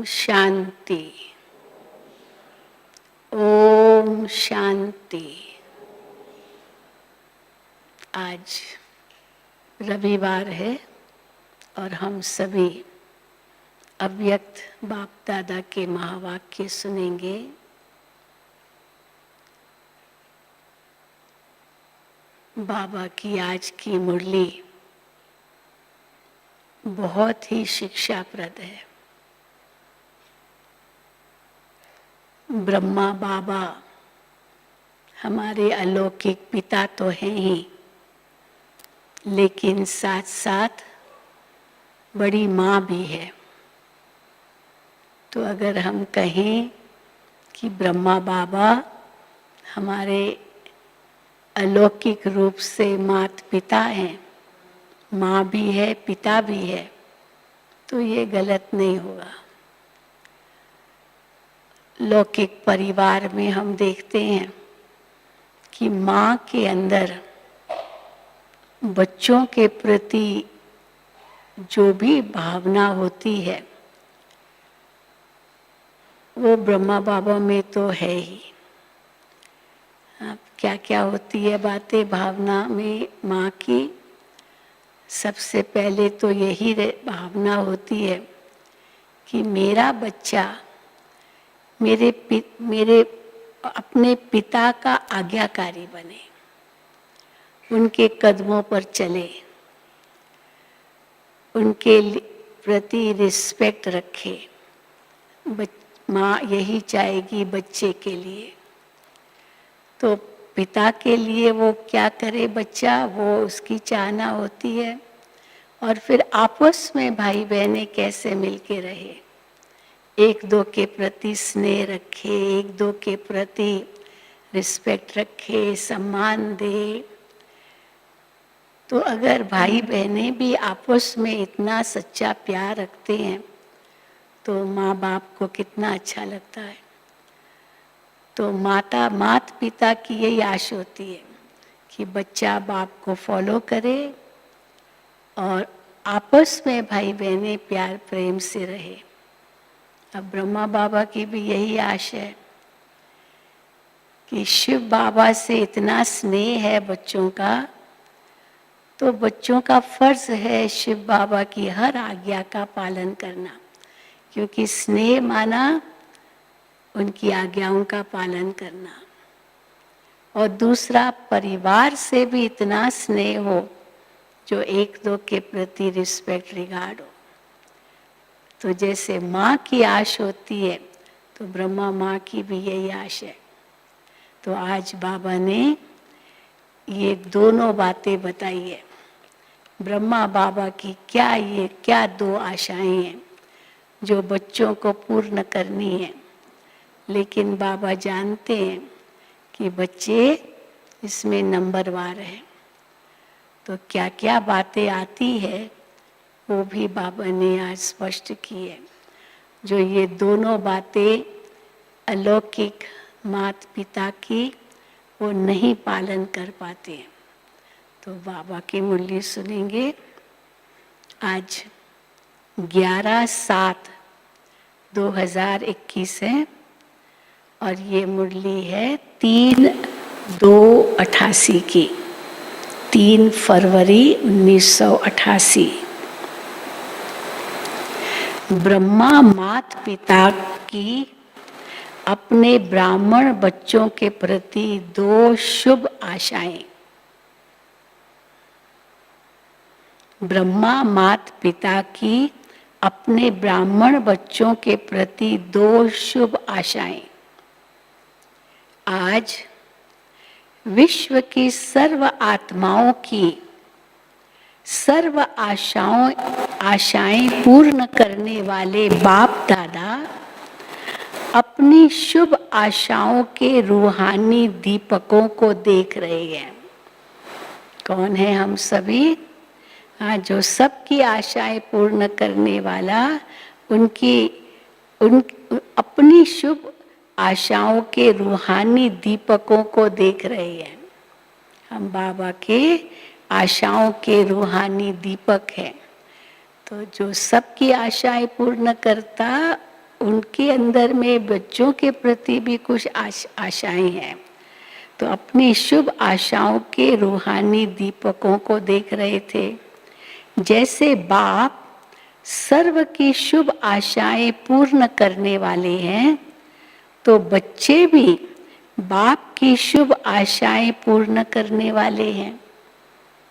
शांति। ओम शांति। आज रविवार है और हम सभी अव्यक्त बाप दादा के महावाक्य सुनेंगे। बाबा की आज की मुरली बहुत ही शिक्षाप्रद है। ब्रह्मा बाबा हमारे अलौकिक पिता तो हैं ही, लेकिन साथ साथ बड़ी माँ भी है। तो अगर हम कहें कि ब्रह्मा बाबा हमारे अलौकिक रूप से माता पिता हैं, माँ भी है पिता भी है, तो ये गलत नहीं होगा। लौकिक परिवार में हम देखते हैं कि माँ के अंदर बच्चों के प्रति जो भी भावना होती है वो ब्रह्मा बाबा में तो है ही। अब क्या क्या होती है बातें भावना में माँ की? सबसे पहले तो यही भावना होती है कि मेरा बच्चा मेरे अपने पिता का आज्ञाकारी बने, उनके कदमों पर चले, उनके प्रति रिस्पेक्ट रखे। माँ यही चाहेगी बच्चे के लिए। तो पिता के लिए वो क्या करे बच्चा, वो उसकी चाहना होती है। और फिर आपस में भाई बहनें कैसे मिलके रहे, एक दो के प्रति स्नेह रखे, एक दो के प्रति रिस्पेक्ट रखे, सम्मान दे। तो अगर भाई बहनें भी आपस में इतना सच्चा प्यार रखते हैं तो माँ बाप को कितना अच्छा लगता है। तो माता पिता की यही आश होती है कि बच्चा बाप को फॉलो करे और आपस में भाई बहनें प्यार प्रेम से रहे। अब ब्रह्मा बाबा की भी यही आश है कि शिव बाबा से इतना स्नेह है बच्चों का, तो बच्चों का फर्ज है शिव बाबा की हर आज्ञा का पालन करना, क्योंकि स्नेह माना उनकी आज्ञाओं का पालन करना। और दूसरा, परिवार से भी इतना स्नेह हो जो एक दो के प्रति रिस्पेक्ट रिगार्ड हो। तो जैसे माँ की आश होती है तो ब्रह्मा माँ की भी यही आश है। तो आज बाबा ने ये दोनों बातें बताई है। ब्रह्मा बाबा की क्या दो आशाएं हैं जो बच्चों को पूर्ण करनी है। लेकिन बाबा जानते हैं कि बच्चे इसमें नंबरवार हैं। तो क्या क्या बातें आती है वो भी बाबा ने आज स्पष्ट की है। जो ये दोनों बातें अलौकिक माता पिता की वो नहीं पालन कर पाते हैं। तो बाबा की मुरली सुनेंगे। आज 11/7/2021 है और ये मुरली है 3/2/88 की, 3 फरवरी 1988। ब्रह्मा माता पिता की अपने ब्राह्मण बच्चों के प्रति 2 शुभ आशाएं। ब्रह्मा माता पिता की अपने ब्राह्मण बच्चों के प्रति 2 शुभ आशाएं। आज विश्व की सर्व आत्माओं की सर्व आशाएं पूर्ण करने वाले बाप दादा अपनी शुभ आशाओं के रूहानी दीपकों को देख रहे हैं। कौन है हम सभी? हाँ, जो सबकी आशाएं पूर्ण करने वाला, अपनी शुभ आशाओं के रूहानी दीपकों को देख रहे हैं। हम बाबा के आशाओं के रूहानी दीपक हैं। तो जो सबकी आशाएं पूर्ण करता उनके अंदर में बच्चों के प्रति भी कुछ आशाएं हैं। तो अपनी शुभ आशाओं के रूहानी दीपकों को देख रहे थे। जैसे बाप सर्व की शुभ आशाएं पूर्ण करने वाले हैं, तो बच्चे भी बाप की शुभ आशाएं पूर्ण करने वाले हैं।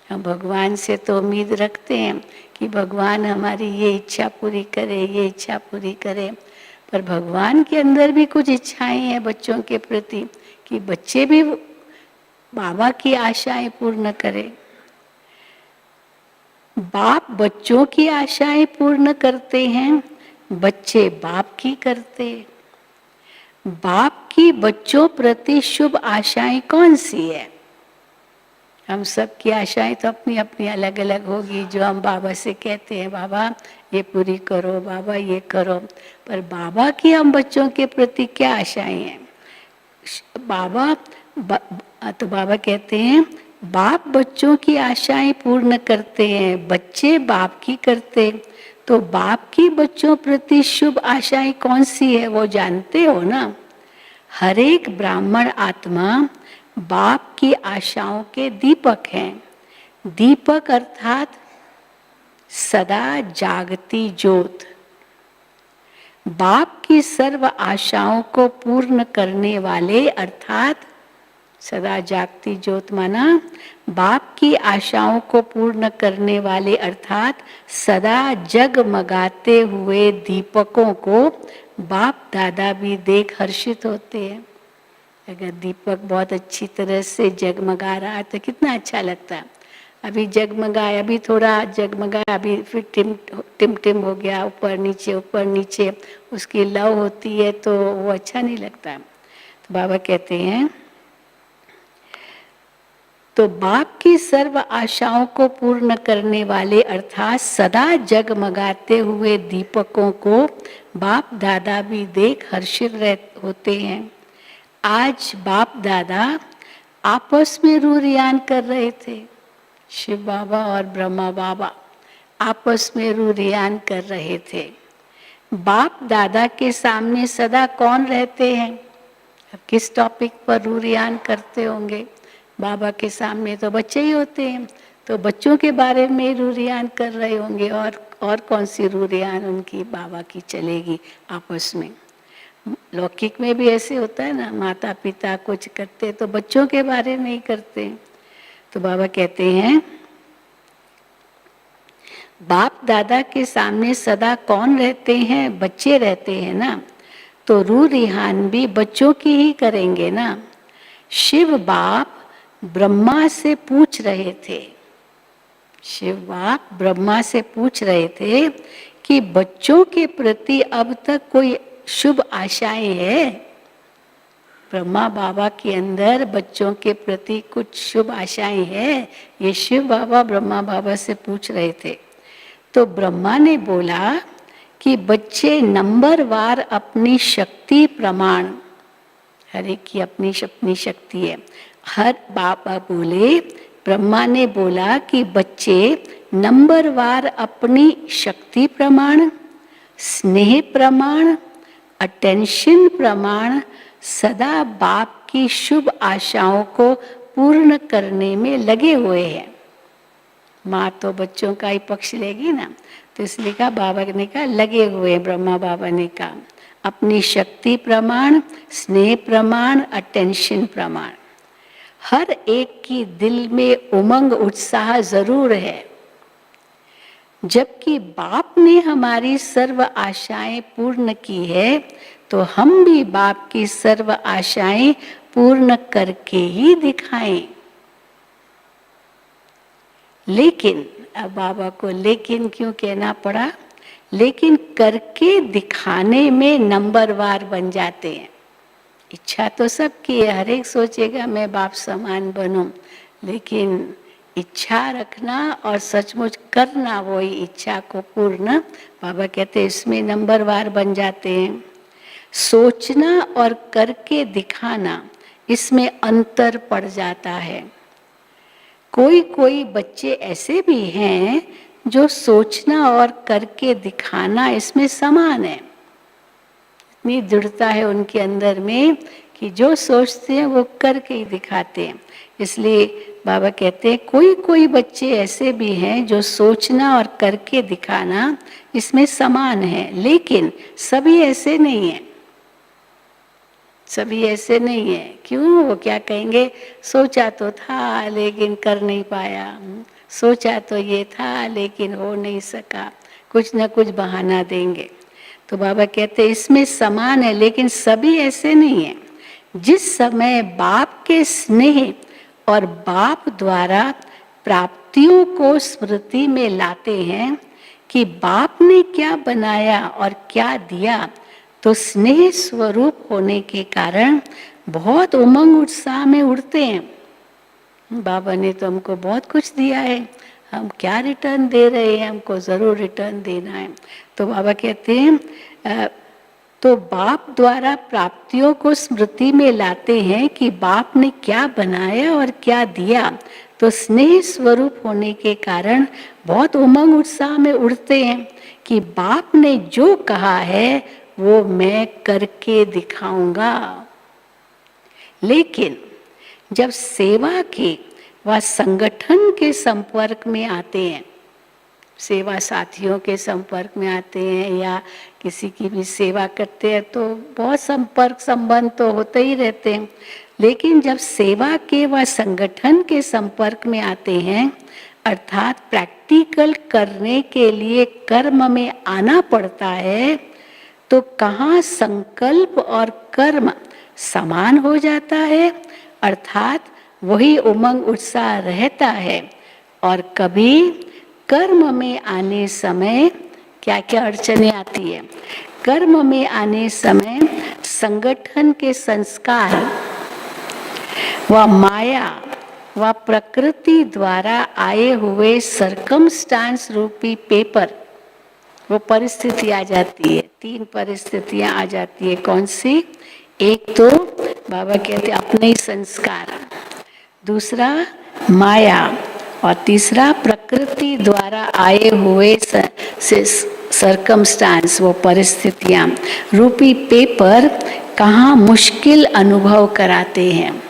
हम भगवान से तो उम्मीद रखते हैं कि भगवान हमारी ये इच्छा पूरी करे, ये इच्छा पूरी करे, पर भगवान के अंदर भी कुछ इच्छाएं हैं बच्चों के प्रति कि बच्चे भी बाबा की आशाएं पूर्ण करें। बाप बच्चों की आशाएं पूर्ण करते हैं, बच्चे बाप की करते। बाप की बच्चों प्रति शुभ आशाएं कौन सी है? हम सब की आशाएं तो अपनी अपनी अलग अलग होगी, जो हम बाबा से कहते हैं बाबा ये पूरी करो, बाबा ये करो, पर बाबा की हम बच्चों के प्रति क्या आशाएं हैं? तो बाबा कहते हैं बाप बच्चों की आशाएं पूर्ण करते हैं, बच्चे बाप की करते। तो बाप की बच्चों प्रति शुभ आशाएं कौन सी है वो जानते हो ना? हर एक ब्राह्मण आत्मा बाप की आशाओं के दीपक हैं। दीपक अर्थात सदा जागती ज्योत। बाप की सर्व आशाओं को पूर्ण करने वाले अर्थात सदा जागती ज्योत माना बाप की आशाओं को पूर्ण करने वाले अर्थात सदा जगमगाते हुए दीपकों को बाप दादा भी देख हर्षित होते हैं। अगर दीपक बहुत अच्छी तरह से जगमगा रहा है तो कितना अच्छा लगता है। अभी जगमगाया, अभी थोड़ा जगमगाया, अभी फिर टिम टिम हो गया, ऊपर नीचे उसकी लव होती है तो वो अच्छा नहीं लगता। तो बाबा कहते हैं तो बाप की सर्व आशाओं को पूर्ण करने वाले अर्थात सदा जगमगाते हुए दीपकों को बाप दादा भी देख हर्षित होते हैं। आज बाप दादा आपस में रूरियान कर रहे थे। शिव बाबा और ब्रह्मा बाबा आपस में रूरियान कर रहे थे। बाप दादा के सामने सदा कौन रहते हैं? अब किस टॉपिक पर रूरियान करते होंगे? बाबा के सामने तो बच्चे ही होते हैं, तो बच्चों के बारे में रूरियान कर रहे होंगे। और कौन सी रूरियान उनकी बाबा की चलेगी आपस में? लौकिक में भी ऐसे होता है ना, माता पिता कुछ करते तो बच्चों के बारे में ही करते हैं। तो बाबा कहते हैं बाप दादा के सामने सदा कौन रहते हैं? बच्चे रहते हैं ना, तो रू रिहान भी बच्चों की ही करेंगे ना। शिव बाप ब्रह्मा से पूछ रहे थे, शिव बाप ब्रह्मा से पूछ रहे थे कि बच्चों के प्रति अब तक कोई शुभ आशाएं है? ब्रह्मा बाबा के अंदर बच्चों के प्रति कुछ शुभ आशाएं है? ये शिव बाबा ब्रह्मा बाबा से पूछ रहे थे। तो ब्रह्मा ने बोला कि बच्चे नंबरवार अपनी शक्ति प्रमाण, हर एक की अपनी शक्ति है। हर बाबा बोले, ब्रह्मा ने बोला कि बच्चे नंबरवार अपनी शक्ति प्रमाण, स्नेह प्रमाण, अटेंशन प्रमाण सदा बाप की शुभ आशाओं को पूर्ण करने में लगे हुए हैं। माँ तो बच्चों का ही पक्ष लेगी ना, तो इसलिए कहा बाबा ने कहा लगे हुए, ब्रह्मा बाबा ने कहा अपनी शक्ति प्रमाण, स्नेह प्रमाण, अटेंशन प्रमाण। हर एक की दिल में उमंग उत्साह जरूर है। जबकि बाप ने हमारी सर्व आशाएं पूर्ण की है, तो हम भी बाप की सर्व आशाएं पूर्ण करके ही दिखाएं। लेकिन अब बाबा को लेकिन क्यों कहना पड़ा? लेकिन करके दिखाने में नंबरवार बन जाते हैं। इच्छा तो सबकी है, हर एक सोचेगा मैं बाप समान बनूं, लेकिन इच्छा रखना और सचमुच करना वही इच्छा को पूर्ण, बाबा कहते हैं इसमें नंबरवार बन जाते हैं। सोचना और करके दिखाना, इसमें अंतर पड़ जाता है। कोई कोई बच्चे ऐसे भी हैं जो सोचना और करके दिखाना इसमें समान है। इतनी दृढ़ता है उनके अंदर में कि जो सोचते हैं वो करके ही दिखाते हैं। इसलिए बाबा कहते हैं कोई कोई बच्चे ऐसे भी हैं जो सोचना और करके दिखाना इसमें समान है, लेकिन सभी ऐसे नहीं है। सभी ऐसे नहीं है। क्यों? वो क्या कहेंगे, सोचा तो था लेकिन कर नहीं पाया, सोचा तो ये था लेकिन हो नहीं सका, कुछ ना कुछ बहाना देंगे। तो बाबा कहते हैं इसमें समान है, लेकिन सभी ऐसे नहीं है। जिस समय बाप के स्नेह और बाप द्वारा प्राप्तियों को स्मृति में लाते हैं कि बाप ने क्या बनाया और क्या दिया, तो स्नेह स्वरूप होने के कारण बहुत उमंग उत्साह में उड़ते हैं। बाबा ने तो हमको बहुत कुछ दिया है, हम क्या रिटर्न दे रहे हैं, हमको जरूर रिटर्न देना है। तो बाबा कहते हैं तो बाप द्वारा प्राप्तियों को स्मृति में लाते हैं कि बाप ने क्या बनाया और क्या दिया, तो स्नेह स्वरूप होने के कारण बहुत उमंग उत्साह में उड़ते हैं कि बाप ने जो कहा है वो मैं करके दिखाऊंगा। लेकिन जब सेवा के व संगठन के संपर्क में आते हैं, सेवा साथियों के संपर्क में आते हैं या किसी की भी सेवा करते हैं, तो बहुत संपर्क संबंध तो होते ही रहते हैं। लेकिन जब सेवा के व संगठन के संपर्क में आते हैं, अर्थात प्रैक्टिकल करने के लिए कर्म में आना पड़ता है, तो कहाँ संकल्प और कर्म समान हो जाता है, अर्थात वही उमंग उत्साह रहता है। और कभी कर्म में आने समय क्या क्या अड़चने आती है। कर्म में आने समय संगठन के संस्कार व माया व प्रकृति द्वारा आए हुए सरकमस्टांस रूपी पेपर, वो परिस्थिति आ जाती है। 3 परिस्थितियां आ जाती है। कौन सी? एक तो बाबा कहते अपने ही संस्कार, दूसरा माया, और तीसरा प्रकृति द्वारा आए हुए सरकमस्टांस, वो परिस्थितियां रूपी पेपर कहाँ मुश्किल अनुभव कराते हैं।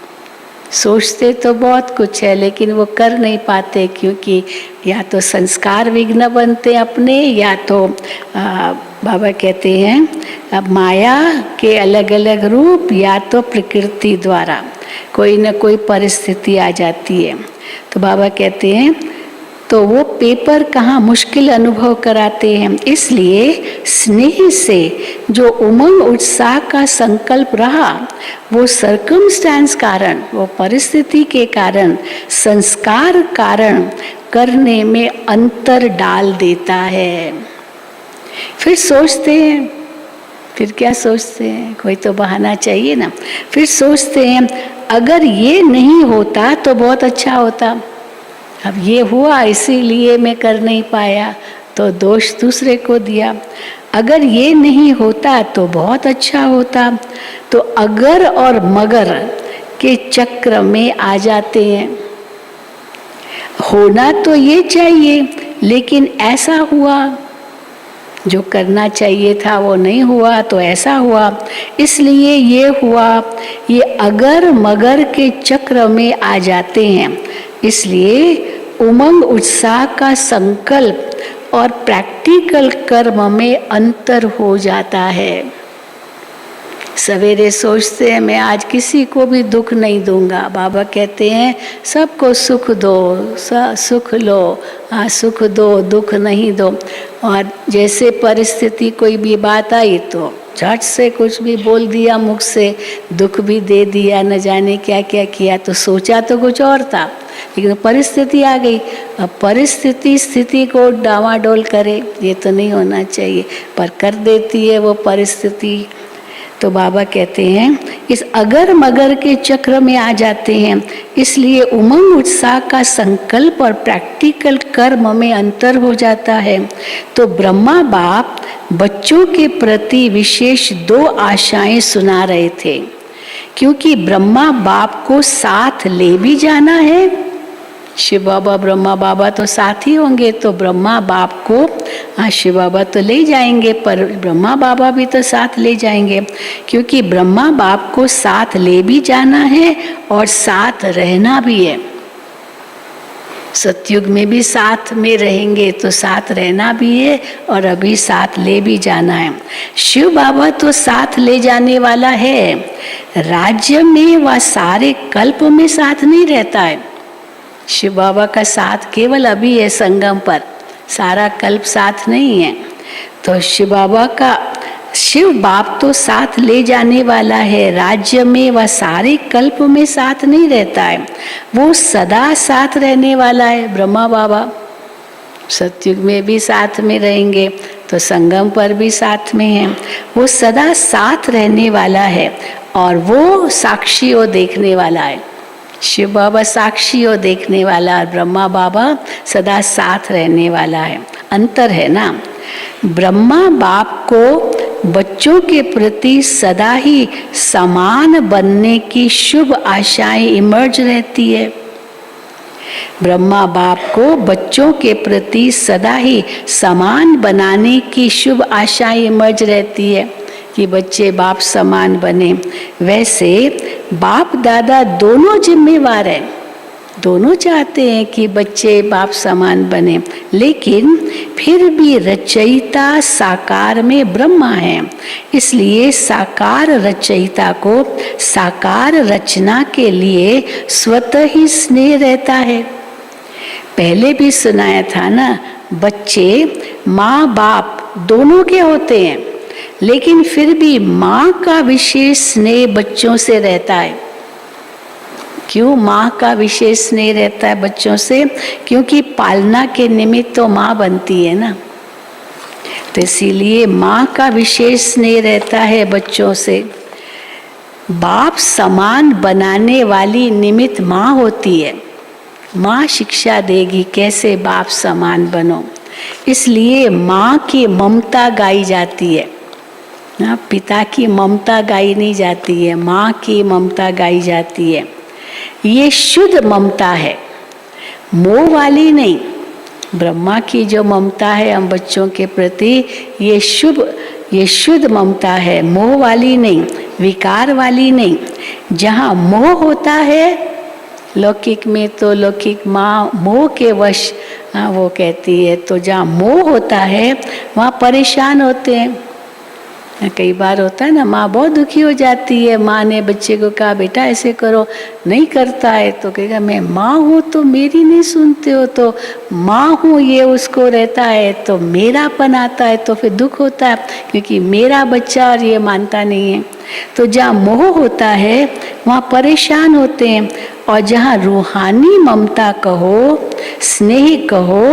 सोचते तो बहुत कुछ है लेकिन वो कर नहीं पाते, क्योंकि या तो संस्कार विघ्न बनते अपने, या तो बाबा कहते हैं माया के अलग अलग रूप, या तो प्रकृति द्वारा कोई न कोई परिस्थिति आ जाती है। तो बाबा कहते हैं तो वो पेपर कहाँ मुश्किल अनुभव कराते हैं। इसलिए स्नेह से जो उमंग उत्साह का संकल्प रहा, वो सरकमस्टांस कारण, वो परिस्थिति के कारण, संस्कार कारण करने में अंतर डाल देता है। फिर सोचते हैं, फिर क्या सोचते हैं, कोई तो बहाना चाहिए ना। फिर सोचते हैं अगर ये नहीं होता तो बहुत अच्छा होता, अब ये हुआ इसीलिए मैं कर नहीं पाया, तो दोष दूसरे को दिया। अगर ये नहीं होता तो बहुत अच्छा होता, तो अगर और मगर के चक्र में आ जाते हैं। होना तो ये चाहिए लेकिन ऐसा हुआ, जो करना चाहिए था वो नहीं हुआ तो ऐसा हुआ, इसलिए ये हुआ। ये अगर मगर के चक्र में आ जाते हैं। इसलिए उमंग उत्साह का संकल्प और प्रैक्टिकल कर्म में अंतर हो जाता है। सवेरे सोचते हैं मैं आज किसी को भी दुख नहीं दूंगा, बाबा कहते हैं सबको सुख दो, सुख लो, सुख दो, दुख नहीं दो। और जैसे परिस्थिति कोई भी बात आई तो झट से कुछ भी बोल दिया मुख से, दुख भी दे दिया, न जाने क्या क्या किया। तो सोचा तो कुछ और था लेकिन परिस्थिति आ गई। अब परिस्थिति स्थिति को डावाडोल करे, ये तो नहीं होना चाहिए, पर कर देती है वो परिस्थिति। तो बाबा कहते हैं इस अगर मगर के चक्र में आ जाते हैं। इसलिए उमंग उत्साह का संकल्प और प्रैक्टिकल कर्म में अंतर हो जाता है। तो ब्रह्मा बाप बच्चों के प्रति विशेष 2 आशाएं सुना रहे थे, क्योंकि ब्रह्मा बाप को साथ ले भी जाना है, शिव बाबा ब्रह्मा बाबा तो साथ ही होंगे, तो ब्रह्मा बाप को शिव बाबा तो ले जाएंगे, पर ब्रह्मा बाबा भी तो साथ ले जाएंगे, क्योंकि ब्रह्मा बाप को साथ ले भी जाना है और साथ रहना भी है। सतयुग में भी साथ में रहेंगे तो साथ रहना भी है और अभी साथ ले भी जाना है। शिव बाबा तो साथ ले जाने वाला है, राज्य में व सारे कल्प में साथ नहीं रहता है। शिव बाबा का साथ केवल अभी है संगम पर, सारा कल्प साथ नहीं है। तो शिव बाप तो साथ ले जाने वाला है, राज्य में व सारे कल्प में साथ नहीं रहता है, वो सदा साथ रहने वाला है। ब्रह्मा बाबा सतयुग में भी साथ में रहेंगे तो संगम पर भी साथ में हैं, वो सदा साथ रहने वाला है और वो साक्षी और देखने वाला है। शिव बाबा साक्षी और देखने वाला, ब्रह्मा बाबा सदा साथ रहने वाला है। अंतर है ना, ब्रह्मा बाप को बच्चों के प्रति सदा ही समान बनने की शुभ आशाएं इमर्ज रहती है। ब्रह्मा बाप को बच्चों के प्रति सदा ही समान बनाने की शुभ आशाएं इमर्ज रहती है कि बच्चे बाप समान बने। वैसे बाप दादा दोनों जिम्मेवार हैं, दोनों चाहते हैं कि बच्चे बाप समान बने, लेकिन फिर भी रचयिता साकार में ब्रह्मा है, इसलिए साकार रचयिता को साकार रचना के लिए स्वतः ही स्नेह रहता है। पहले भी सुनाया था ना, बच्चे माँ बाप दोनों के होते हैं, लेकिन फिर भी माँ का विशेष स्नेह बच्चों से रहता है। क्यों माँ का विशेष स्नेह रहता है बच्चों से? क्योंकि पालना के निमित्त तो माँ बनती है ना, तो इसीलिए माँ का विशेष स्नेह रहता है बच्चों से। बाप समान बनाने वाली निमित्त माँ होती है, माँ शिक्षा देगी कैसे बाप समान बनो, इसलिए माँ की ममता गाई जाती है ना, पिता की ममता गाई नहीं जाती है, माँ की ममता गाई जाती है। ये शुद्ध ममता है, मोह वाली नहीं। ब्रह्मा की जो ममता है हम बच्चों के प्रति, ये शुद्ध ममता है, मोह वाली नहीं, विकार वाली नहीं। जहाँ मोह होता है लौकिक में, तो लौकिक माँ मोह के वश वो कहती है, तो जहाँ मोह होता है वहाँ परेशान होते हैं। कई बार होता है ना, माँ बहुत दुखी हो जाती है, माँ ने बच्चे को कहा बेटा ऐसे करो, नहीं करता है तो कहेगा मैं माँ हूँ तो मेरी नहीं सुनते हो, तो माँ हूँ ये उसको रहता है, तो मेरापन आता है, तो फिर दुख होता है क्योंकि मेरा बच्चा और ये मानता नहीं है। तो जहाँ मोह होता है वहाँ परेशान होते हैं, और जहाँ रूहानी ममता कहो, स्नेह कहो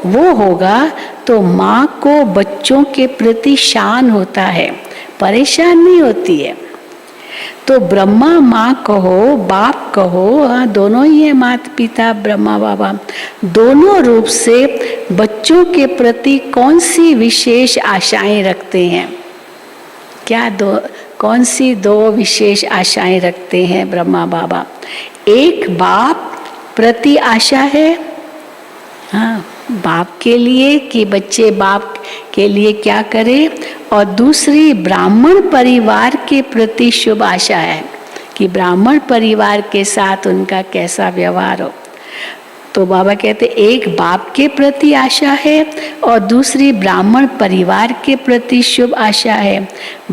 वो होगा, तो माँ को बच्चों के प्रति शान होता है, परेशान नहीं होती है। तो ब्रह्मा माँ कहो, बाप कहो, हाँ दोनों ही है, माता पिता ब्रह्मा बाबा, दोनों रूप से बच्चों के प्रति कौन सी विशेष आशाएं रखते हैं? कौन सी दो विशेष आशाएं रखते हैं ब्रह्मा बाबा? एक बाप प्रति आशा है, हाँ बाप के लिए कि बच्चे बाप के लिए क्या करें, और दूसरी ब्राह्मण परिवार के प्रति शुभ आशा है कि ब्राह्मण परिवार के साथ उनका कैसा व्यवहार हो। तो बाबा कहते एक बाप के प्रति आशा है और दूसरी ब्राह्मण परिवार के प्रति शुभ आशा है।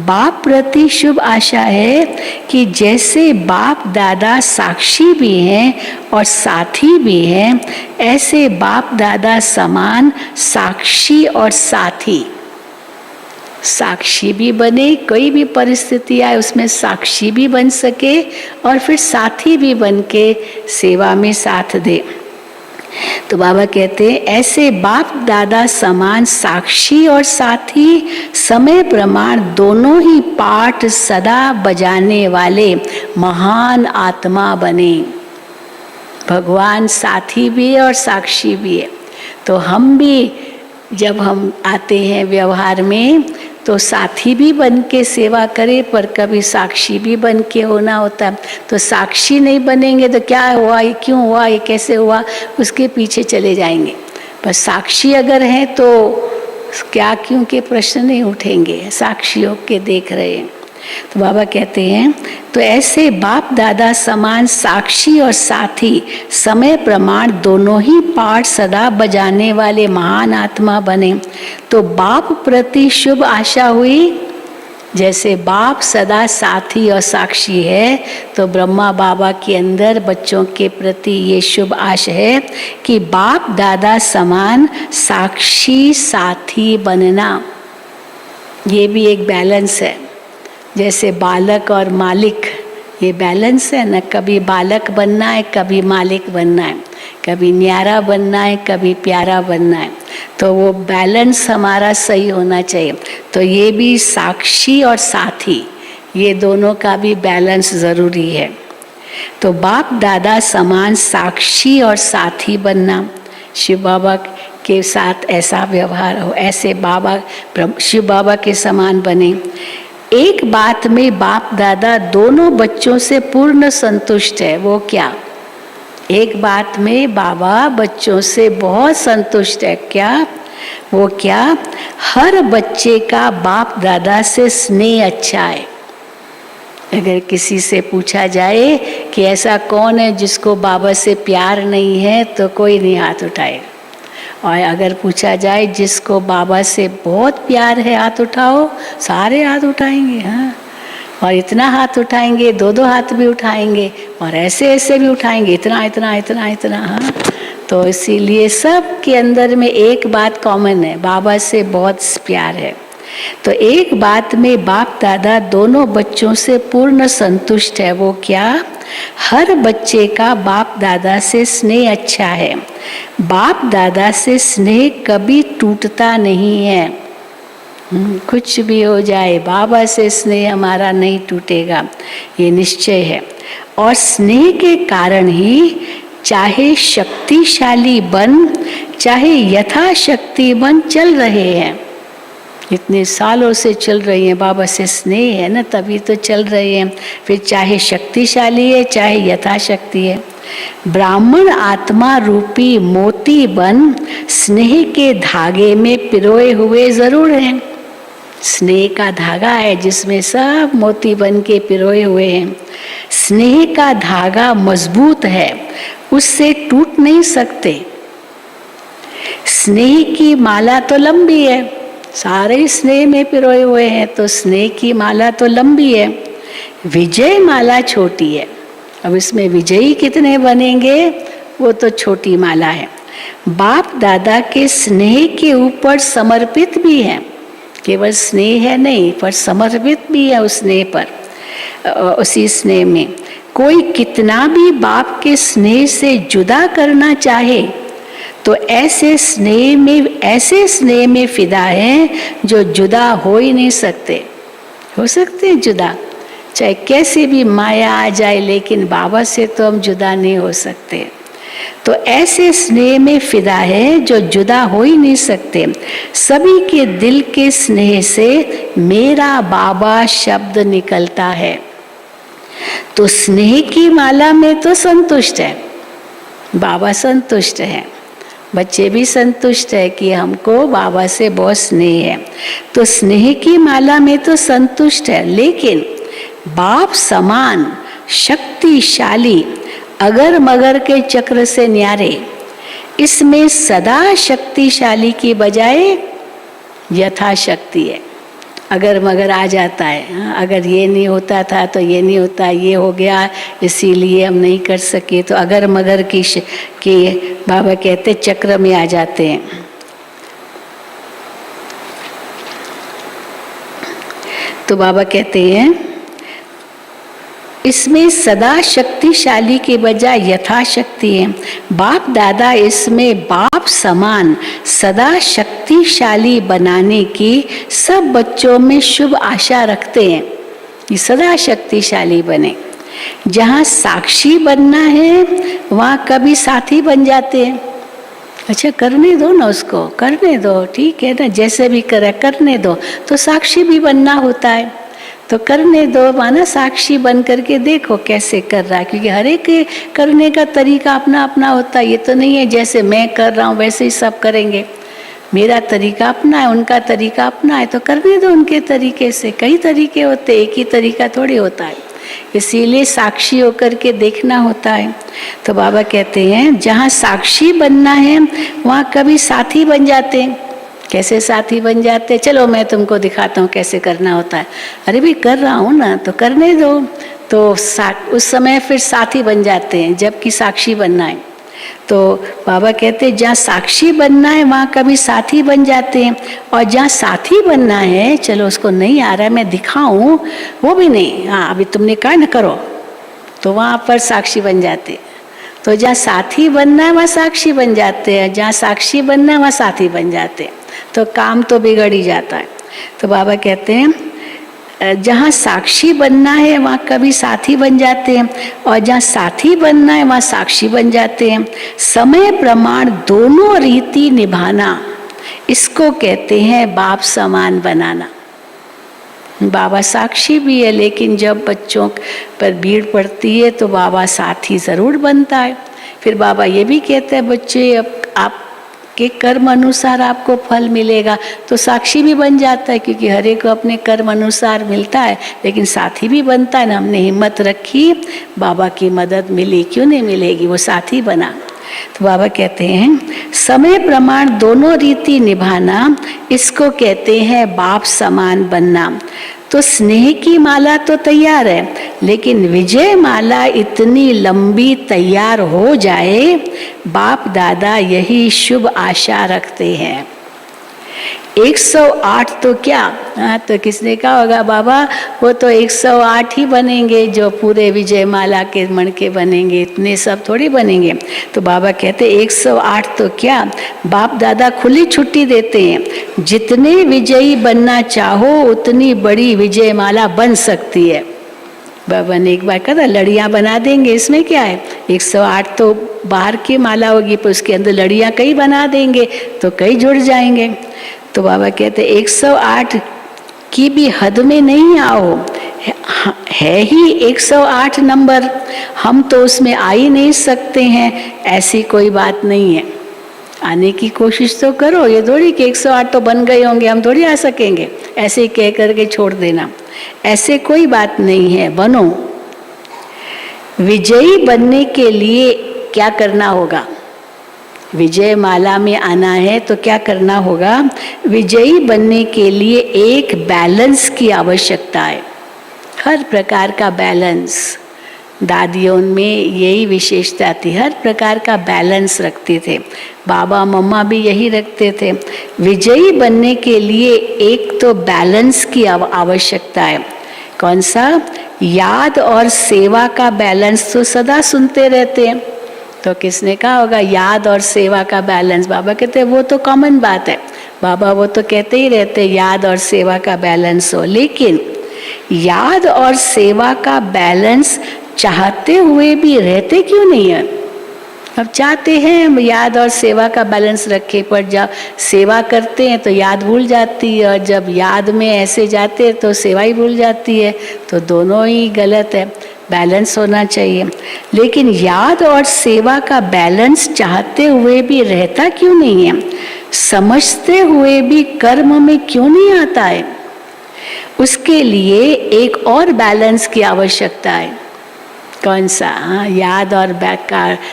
बाप प्रति शुभ आशा है कि जैसे बाप दादा साक्षी भी हैं और साथी भी हैं, ऐसे बाप दादा समान साक्षी और साथी, साक्षी भी बने, कोई भी परिस्थिति आए उसमें साक्षी भी बन सके और फिर साथी भी बन के सेवा में साथ दे। तो बाबा कहते हैं ऐसे बाप दादा समान साक्षी और साथी समय प्रमाण दोनों ही पाठ सदा बजाने वाले महान आत्मा बने। भगवान साथी भी है और साक्षी भी है। तो हम भी जब हम आते हैं व्यवहार में तो साथी भी बन के सेवा करे, पर कभी साक्षी भी बन के होना होता है। तो साक्षी नहीं बनेंगे तो क्या हुआ, ये क्यों हुआ, ये कैसे हुआ, उसके पीछे चले जाएंगे। पर साक्षी अगर हैं तो क्या क्यों के प्रश्न नहीं उठेंगे, साक्षी होके देख रहे हैं। तो बाबा कहते हैं तो ऐसे बाप दादा समान साक्षी और साथी समय प्रमाण दोनों ही पाठ सदा बजाने वाले महान आत्मा बने। तो बाप प्रति शुभ आशा हुई, जैसे बाप सदा साथी और साक्षी है, तो ब्रह्मा बाबा के अंदर बच्चों के प्रति ये शुभ आशा है कि बाप दादा समान साक्षी साथी बनना। ये भी एक बैलेंस है, जैसे बालक और मालिक, ये बैलेंस है ना। कभी बालक बनना है, कभी मालिक बनना है, कभी न्यारा बनना है, कभी प्यारा बनना है। तो वो बैलेंस हमारा सही होना चाहिए। तो ये भी साक्षी और साथी, ये दोनों का भी बैलेंस ज़रूरी है। तो बाप दादा समान साक्षी और साथी बनना, शिव बाबा के साथ ऐसा व्यवहार हो, ऐसे बाबा शिव बाबा के समान बने। एक बात में बाप दादा दोनों बच्चों से पूर्ण संतुष्ट है। वो क्या? एक बात में बाबा बच्चों से बहुत संतुष्ट है। क्या? वो क्या? हर बच्चे का बाप दादा से स्नेह अच्छा है। अगर किसी से पूछा जाए कि ऐसा कौन है जिसको बाबा से प्यार नहीं है, तो कोई नहीं हाथ उठाएगा। और अगर पूछा जाए जिसको बाबा से बहुत प्यार है, हाथ उठाओ, सारे हाथ उठाएंगे। हाँ, और इतना हाथ उठाएंगे, दो दो हाथ भी उठाएंगे, और ऐसे ऐसे भी उठाएंगे, इतना इतना इतना इतना। हाँ, तो इसीलिए सब के अंदर में एक बात कॉमन है, बाबा से बहुत प्यार है। तो एक बात में बाप दादा दोनों बच्चों से पूर्ण संतुष्ट है। वो क्या? हर बच्चे का बाप दादा से स्नेह अच्छा है। बाप दादा से स्नेह कभी टूटता नहीं है। कुछ भी हो जाए, बाबा से स्नेह हमारा नहीं टूटेगा, ये निश्चय है। और स्नेह के कारण ही चाहे शक्तिशाली बन, चाहे यथाशक्ति बन चल रहे हैं। इतने सालों से चल रही हैं, बाबा से स्नेह है ना, तभी तो चल रहे हैं। फिर चाहे शक्तिशाली है, चाहे यथाशक्ति है। ब्राह्मण आत्मा रूपी मोती बन स्नेह के धागे में पिरोए हुए जरूर हैं। स्नेह का धागा है जिसमें सब मोती बन के पिरोए हुए हैं। स्नेह का धागा मजबूत है, उससे टूट नहीं सकते। स्नेह की माला तो लंबी है, सारे स्नेह में पिरोए हुए हैं, तो स्नेह की माला तो लंबी है। विजय माला छोटी है। अब इसमें विजयी कितने बनेंगे, वो तो छोटी माला है। बाप दादा के स्नेह के ऊपर समर्पित भी है, केवल स्नेह है नहीं, पर समर्पित भी है उस स्नेह पर। उसी स्नेह में कोई कितना भी बाप के स्नेह से जुदा करना चाहे, तो ऐसे स्नेह में फिदा हैं जो जुदा हो ही नहीं सकते। हो सकते हैं जुदा, चाहे कैसे भी माया आ जाए, लेकिन बाबा से तो हम जुदा नहीं हो सकते। तो ऐसे स्नेह में फिदा है जो जुदा हो ही नहीं सकते। सभी के दिल के स्नेह से मेरा बाबा शब्द निकलता है। तो स्नेह की माला में तो संतुष्ट है, बाबा संतुष्ट है, बच्चे भी संतुष्ट है कि हमको बाबा से बहुत स्नेह है। तो स्नेह की माला में तो संतुष्ट है, लेकिन बाप समान शक्तिशाली अगर मगर के चक्र से न्यारे, इसमें सदा शक्तिशाली की बजाय यथाशक्ति है। अगर मगर आ जाता है, अगर ये नहीं होता था तो ये नहीं होता, ये हो गया इसीलिए हम नहीं कर सके, तो अगर मगर की बाबा कहते चक्र में आ जाते हैं। तो बाबा कहते हैं इसमें सदा शक्तिशाली के बजाय यथाशक्ति है। बाप दादा इसमें बाप समान सदा शक्तिशाली बनाने की सब बच्चों में शुभ आशा रखते हैं कि सदा शक्तिशाली बने। जहाँ साक्षी बनना है वहाँ कभी साथी बन जाते हैं, अच्छा करने दो ना, उसको करने दो, ठीक है ना, जैसे भी करे करने दो। तो साक्षी भी बनना होता है, तो करने दो, माना साक्षी बन करके देखो कैसे कर रहा है, क्योंकि हर एक करने का तरीका अपना अपना होता है। ये तो नहीं है जैसे मैं कर रहा हूँ वैसे ही सब करेंगे, मेरा तरीका अपना है, उनका तरीका अपना है, तो करने दो उनके तरीके से। कई तरीके होते, एक ही तरीका थोड़ी होता है, इसीलिए साक्षी होकर के देखना होता है। तो बाबा कहते हैं जहाँ साक्षी बनना है वहाँ कभी साथी बन जाते हैं। कैसे साथी बन जाते? चलो मैं तुमको दिखाता हूँ कैसे करना होता है। अरे भी कर रहा हूँ ना, तो करने दो। तो उस समय फिर साथी बन जाते हैं, जबकि साक्षी बनना है। तो बाबा कहते हैं जहाँ साक्षी बनना है वहाँ कभी साथी बन जाते हैं, और जहाँ साथी बनना है, चलो उसको नहीं आ रहा है मैं दिखाऊं, वो भी नहीं, हाँ अभी तुमने कहा ना करो, तो वहाँ पर साक्षी बन जाते। तो जहाँ साथी बनना है वहाँ साक्षी बन जाते हैं, जहाँ साक्षी बनना है वहाँ साथी बन जाते हैं, तो काम तो बिगड़ ही जाता है। तो बाबा कहते हैं जहाँ साक्षी बनना है वहाँ कभी साथी बन जाते हैं, और जहाँ साथी बनना है वहाँ साक्षी बन जाते हैं। समय प्रमाण दोनों रीति निभाना, इसको कहते हैं बाप समान बनाना। बाबा साक्षी भी है, लेकिन जब बच्चों पर भीड़ पड़ती है तो बाबा साथी जरूर बनता है। फिर बाबा ये भी कहते हैं बच्चे अब आप के कर्म अनुसार आपको फल मिलेगा, तो साक्षी भी बन जाता है, क्योंकि हर एक को अपने कर्म अनुसार मिलता है, लेकिन साथी भी बनता है ना। हमने हिम्मत रखी, बाबा की मदद मिली, क्यों नहीं मिलेगी, वो साथी बना। तो बाबा कहते हैं समय प्रमाण दोनों रीति निभाना, इसको कहते हैं बाप समान बनना। तो स्नेह की माला तो तैयार है, लेकिन विजय माला इतनी लंबी तैयार हो जाए, बाप दादा यही शुभ आशा रखते हैं। 108 तो क्या, हाँ तो किसने कहा होगा बाबा वो तो 108 ही बनेंगे जो पूरे विजय माला के मणके बनेंगे, इतने सब थोड़ी बनेंगे। तो बाबा कहते 108 तो क्या, बाप दादा खुली छुट्टी देते हैं, जितने विजयी बनना चाहो उतनी बड़ी विजय माला बन सकती है। बाबा ने एक बार कहा लड़ियाँ बना देंगे, इसमें क्या है, 108 तो बाहर की माला होगी, पर उसके अंदर लड़ियाँ कई बना देंगे तो कई जुड़ जाएंगे। तो बाबा कहते 108 की भी हद में नहीं आओ, है ही 108 नंबर, हम तो उसमें आ ही नहीं सकते हैं, ऐसी कोई बात नहीं है। आने की कोशिश तो करो, ये थोड़ी कि 108 तो बन गए होंगे हम थोड़ी आ सकेंगे, ऐसे ही कह करके छोड़ देना, ऐसे कोई बात नहीं है, बनो। विजयी बनने के लिए क्या करना होगा, विजय माला में आना है तो क्या करना होगा, विजयी बनने के लिए एक बैलेंस की आवश्यकता है, हर प्रकार का बैलेंस। दादियों में यही विशेषता थी, हर प्रकार का बैलेंस रखते थे, बाबा मम्मा भी यही रखते थे। विजयी बनने के लिए एक तो बैलेंस की आवश्यकता है। कौन सा, याद और सेवा का बैलेंस तो सदा सुनते रहते हैं, तो किसने कहा होगा याद और सेवा का बैलेंस, बाबा कहते हैं वो तो कॉमन बात है, बाबा वो तो कहते ही रहते याद और सेवा का बैलेंस हो। लेकिन याद और सेवा का बैलेंस चाहते हुए भी रहते क्यों नहीं है। अब चाहते हैं हम याद और सेवा का बैलेंस रखें, पर जब सेवा करते हैं तो याद भूल जाती है, और जब याद में ऐसे जाते हैं तो सेवा ही भूल जाती है, तो दोनों ही गलत है, बैलेंस होना चाहिए। लेकिन याद और सेवा का बैलेंस चाहते हुए भी रहता क्यों नहीं है, समझते हुए भी कर्म में क्यों नहीं आता है। उसके लिए एक और बैलेंस की आवश्यकता है। कौन सा, याद और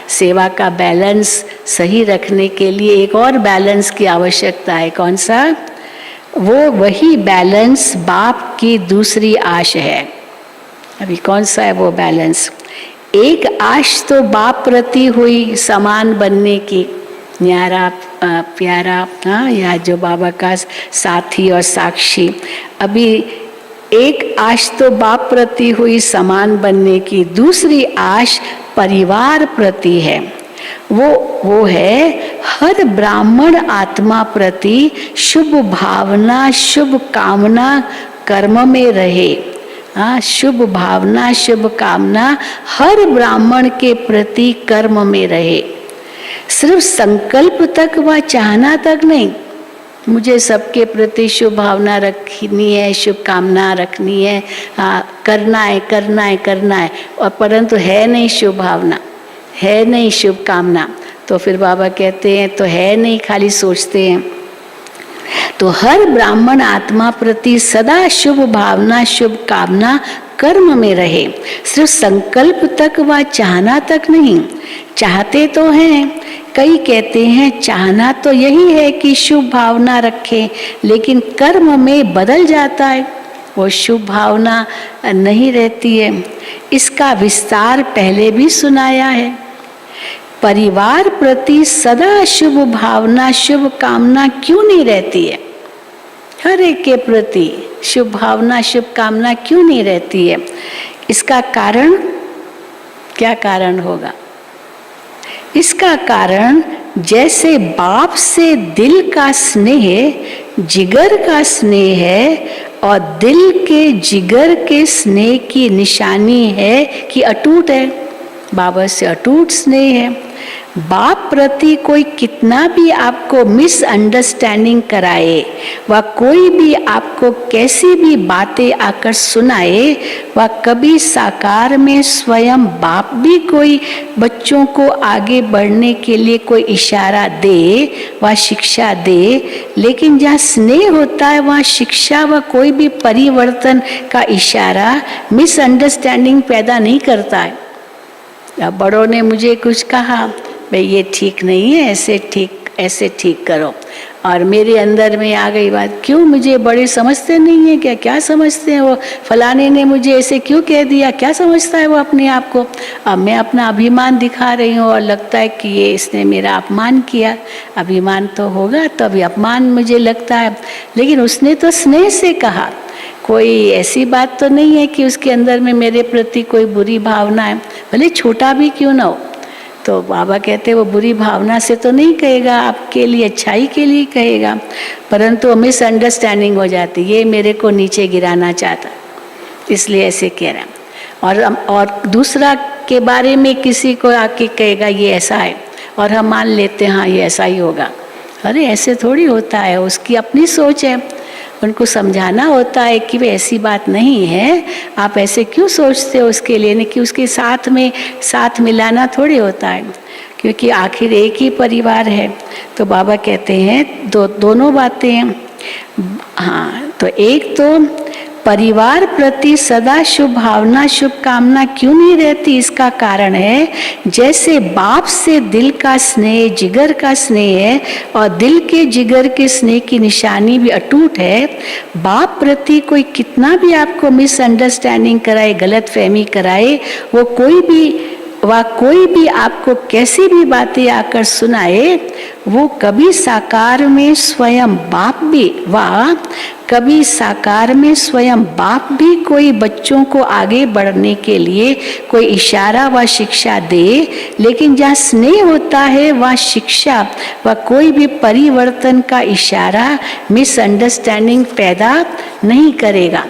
सेवा का बैलेंस सही रखने के लिए एक और बैलेंस की आवश्यकता है। कौन सा, वो वही बैलेंस बाप की दूसरी आश है। अभी कौन सा है वो बैलेंस, एक आश तो बाप प्रति हुई समान बनने की, न्यारा प्यारा, या जो बाबा का साथी और साक्षी। अभी एक आश तो बाप प्रति हुई समान बनने की, दूसरी आश परिवार प्रति है, वो है हर ब्राह्मण आत्मा प्रति शुभ भावना शुभ कामना कर्म में रहे। शुभ भावना शुभ कामना हर ब्राह्मण के प्रति कर्म में रहे। सिर्फ संकल्प तक व चाहना तक नहीं, मुझे सबके प्रति शुभ भावना रखनी है, शुभ कामना रखनी है, करना है करना है करना है, और परंतु है नहीं शुभ भावना, है नहीं शुभ कामना, तो फिर बाबा कहते हैं तो है नहीं, खाली सोचते हैं। तो हर ब्राह्मण आत्मा प्रति सदा शुभ भावना शुभ कामना कर्म में रहे, सिर्फ संकल्प तक व चाहना तक नहीं। चाहते तो हैं, कई कहते हैं चाहना तो यही है कि शुभ भावना रखें, लेकिन कर्म में बदल जाता है, वो शुभ भावना नहीं रहती है। इसका विस्तार पहले भी सुनाया है। परिवार प्रति सदा शुभ भावना शुभ कामना क्यों नहीं रहती है? हर एक के प्रति शुभ भावना शुभ कामना क्यों नहीं रहती है? इसका कारण क्या कारण होगा? इसका कारण जैसे बाप से दिल का स्नेह जिगर का स्नेह है, और दिल के जिगर के स्नेह की निशानी है कि अटूट है, बाबा से अटूट स्नेह है। बाप प्रति कोई कितना भी आपको मिसअंडरस्टैंडिंग कराए, व कोई भी आपको कैसी भी बातें आकर सुनाए, व कभी साकार में स्वयं बाप भी कोई बच्चों को आगे बढ़ने के लिए कोई इशारा दे व शिक्षा दे, लेकिन जहाँ स्नेह होता है वहाँ शिक्षा व कोई भी परिवर्तन का इशारा मिसअंडरस्टैंडिंग पैदा नहीं करता है। बड़ों ने मुझे कुछ कहा, भाई ये ठीक नहीं है, ऐसे ठीक करो, और मेरे अंदर में आ गई बात, क्यों मुझे बड़े समझते नहीं है क्या? क्या समझते हैं वो? फलाने ने मुझे ऐसे क्यों कह दिया? क्या समझता है वो अपने आप को? अब मैं अपना अभिमान दिखा रही हूँ और लगता है कि ये इसने मेरा अपमान किया। अभिमान तो होगा तो अभी अपमान मुझे लगता है, लेकिन उसने तो स्नेह से कहा, कोई ऐसी बात तो नहीं है कि उसके अंदर में मेरे प्रति कोई बुरी भावना है, भले छोटा भी क्यों ना हो। तो बाबा कहते वो बुरी भावना से तो नहीं कहेगा, आपके लिए अच्छाई के लिए कहेगा, परंतु मिसअंडरस्टैंडिंग हो जाती, ये मेरे को नीचे गिराना चाहता इसलिए ऐसे कह रहा है। और दूसरा के बारे में किसी को आके कहेगा ये ऐसा है, और हम मान लेते हैं हाँ ये ऐसा ही होगा। अरे ऐसे थोड़ी होता है, उसकी अपनी सोच है, उनको समझाना होता है कि वे ऐसी बात नहीं है, आप ऐसे क्यों सोचते हो उसके लिए, नहीं कि उसके साथ में साथ मिलाना थोड़ी होता है, क्योंकि आखिर एक ही परिवार है। तो बाबा कहते हैं दोनों बातें हैं। हाँ, तो एक तो परिवार प्रति सदा शुभ भावना शुभ कामना क्यों नहीं रहती, इसका कारण है जैसे बाप से दिल का स्नेह जिगर का स्नेह है, और दिल के जिगर के स्नेह की निशानी भी अटूट है। बाप प्रति कोई कितना भी आपको मिसअंडरस्टैंडिंग कराए, गलत फहमी कराए, वो कोई भी आपको कैसी भी बातें आकर सुनाए, वो कभी साकार में स्वयं बाप भी कभी साकार में स्वयं बाप भी कोई बच्चों को आगे बढ़ने के लिए कोई इशारा व शिक्षा दे, लेकिन जहाँ स्नेह होता है वहाँ शिक्षा व कोई भी परिवर्तन का इशारा मिसअंडरस्टैंडिंग पैदा नहीं करेगा।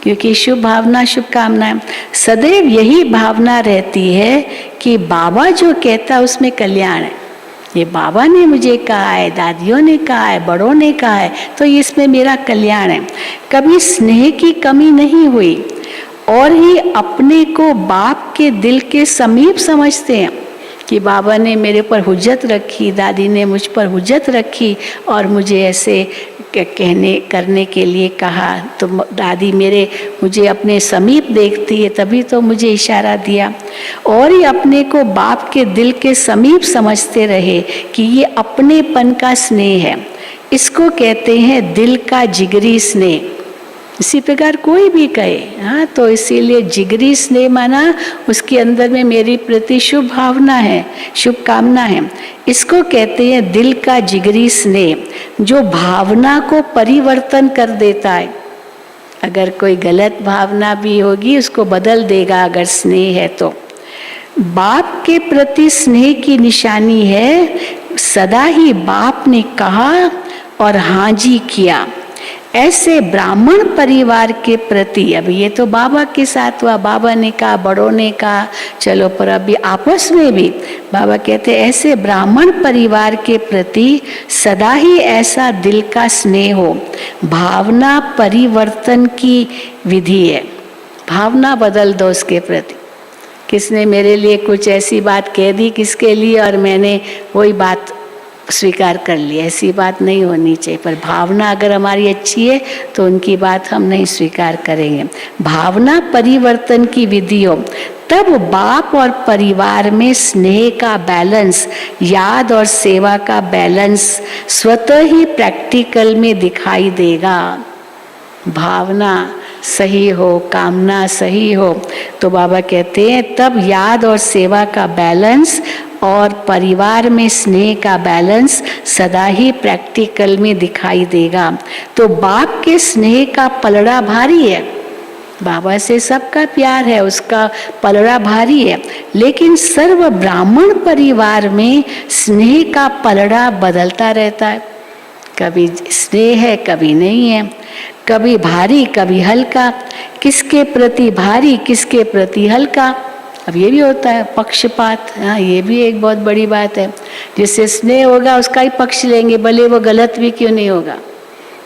क्योंकि शुभ भावना शुभ कामना सदैव यही भावना रहती है कि बाबा जो कहता है उसमें कल्याण है। ये बाबा ने मुझे कहा है, दादियों ने कहा है, बड़ों ने कहा है, तो इसमें मेरा कल्याण है। कभी स्नेह की कमी नहीं हुई, और ही अपने को बाप के दिल के समीप समझते हैं कि बाबा ने मेरे पर हुज्जत रखी, दादी ने मुझ पर हुज्जत रखी और मुझे ऐसे करने के लिए कहा, तो दादी मुझे अपने समीप देखती है तभी तो मुझे इशारा दिया। और ये अपने को बाप के दिल के समीप समझते रहे कि ये अपनेपन का स्नेह है, इसको कहते हैं दिल का जिगरी स्नेह। इसी प्रकार कोई भी कहे, हाँ, तो इसीलिए जिगरी स्नेह माना उसके अंदर में मेरी प्रति शुभ भावना है, शुभ कामना है। इसको कहते हैं दिल का जिगरी स्नेह, जो भावना को परिवर्तन कर देता है। अगर कोई गलत भावना भी होगी उसको बदल देगा अगर स्नेह है तो। बाप के प्रति स्नेह की निशानी है सदा ही बाप ने कहा और हाँ जी किया। ऐसे ब्राह्मण परिवार के प्रति, अब ये तो बाबा के साथ हुआ, बाबा ने कहा, बड़ों ने कहा, चलो, पर अभी आपस में भी बाबा कहते ऐसे ब्राह्मण परिवार के प्रति सदा ही ऐसा दिल का स्नेह हो। भावना परिवर्तन की विधि है, भावना बदल दो उसके प्रति। किसने मेरे लिए कुछ ऐसी बात कह दी किसके लिए और मैंने वही बात स्वीकार कर लिया, ऐसी बात नहीं होनी चाहिए। पर भावना अगर हमारी अच्छी है तो उनकी बात हम नहीं स्वीकार करेंगे। भावना परिवर्तन की विधि हो, तब बाप और परिवार में स्नेह का बैलेंस, याद और सेवा का बैलेंस स्वतः ही प्रैक्टिकल में दिखाई देगा। भावना सही हो, कामना सही हो, तो बाबा कहते हैं तब याद और सेवा का बैलेंस और परिवार में स्नेह का बैलेंस सदा ही प्रैक्टिकल में दिखाई देगा। तो बाप के स्नेह का पलड़ा भारी है, बाबा से सबका प्यार है, उसका पलड़ा भारी है, लेकिन सर्व ब्राह्मण परिवार में स्नेह का पलड़ा बदलता रहता है। कभी स्नेह है, कभी नहीं है, कभी भारी, कभी हल्का, किसके प्रति भारी, किसके प्रति हल्का। अब ये भी होता है पक्षपात, हाँ, ये भी एक बहुत बड़ी बात है। जिससे स्नेह होगा उसका ही पक्ष लेंगे, भले वो गलत भी क्यों नहीं होगा,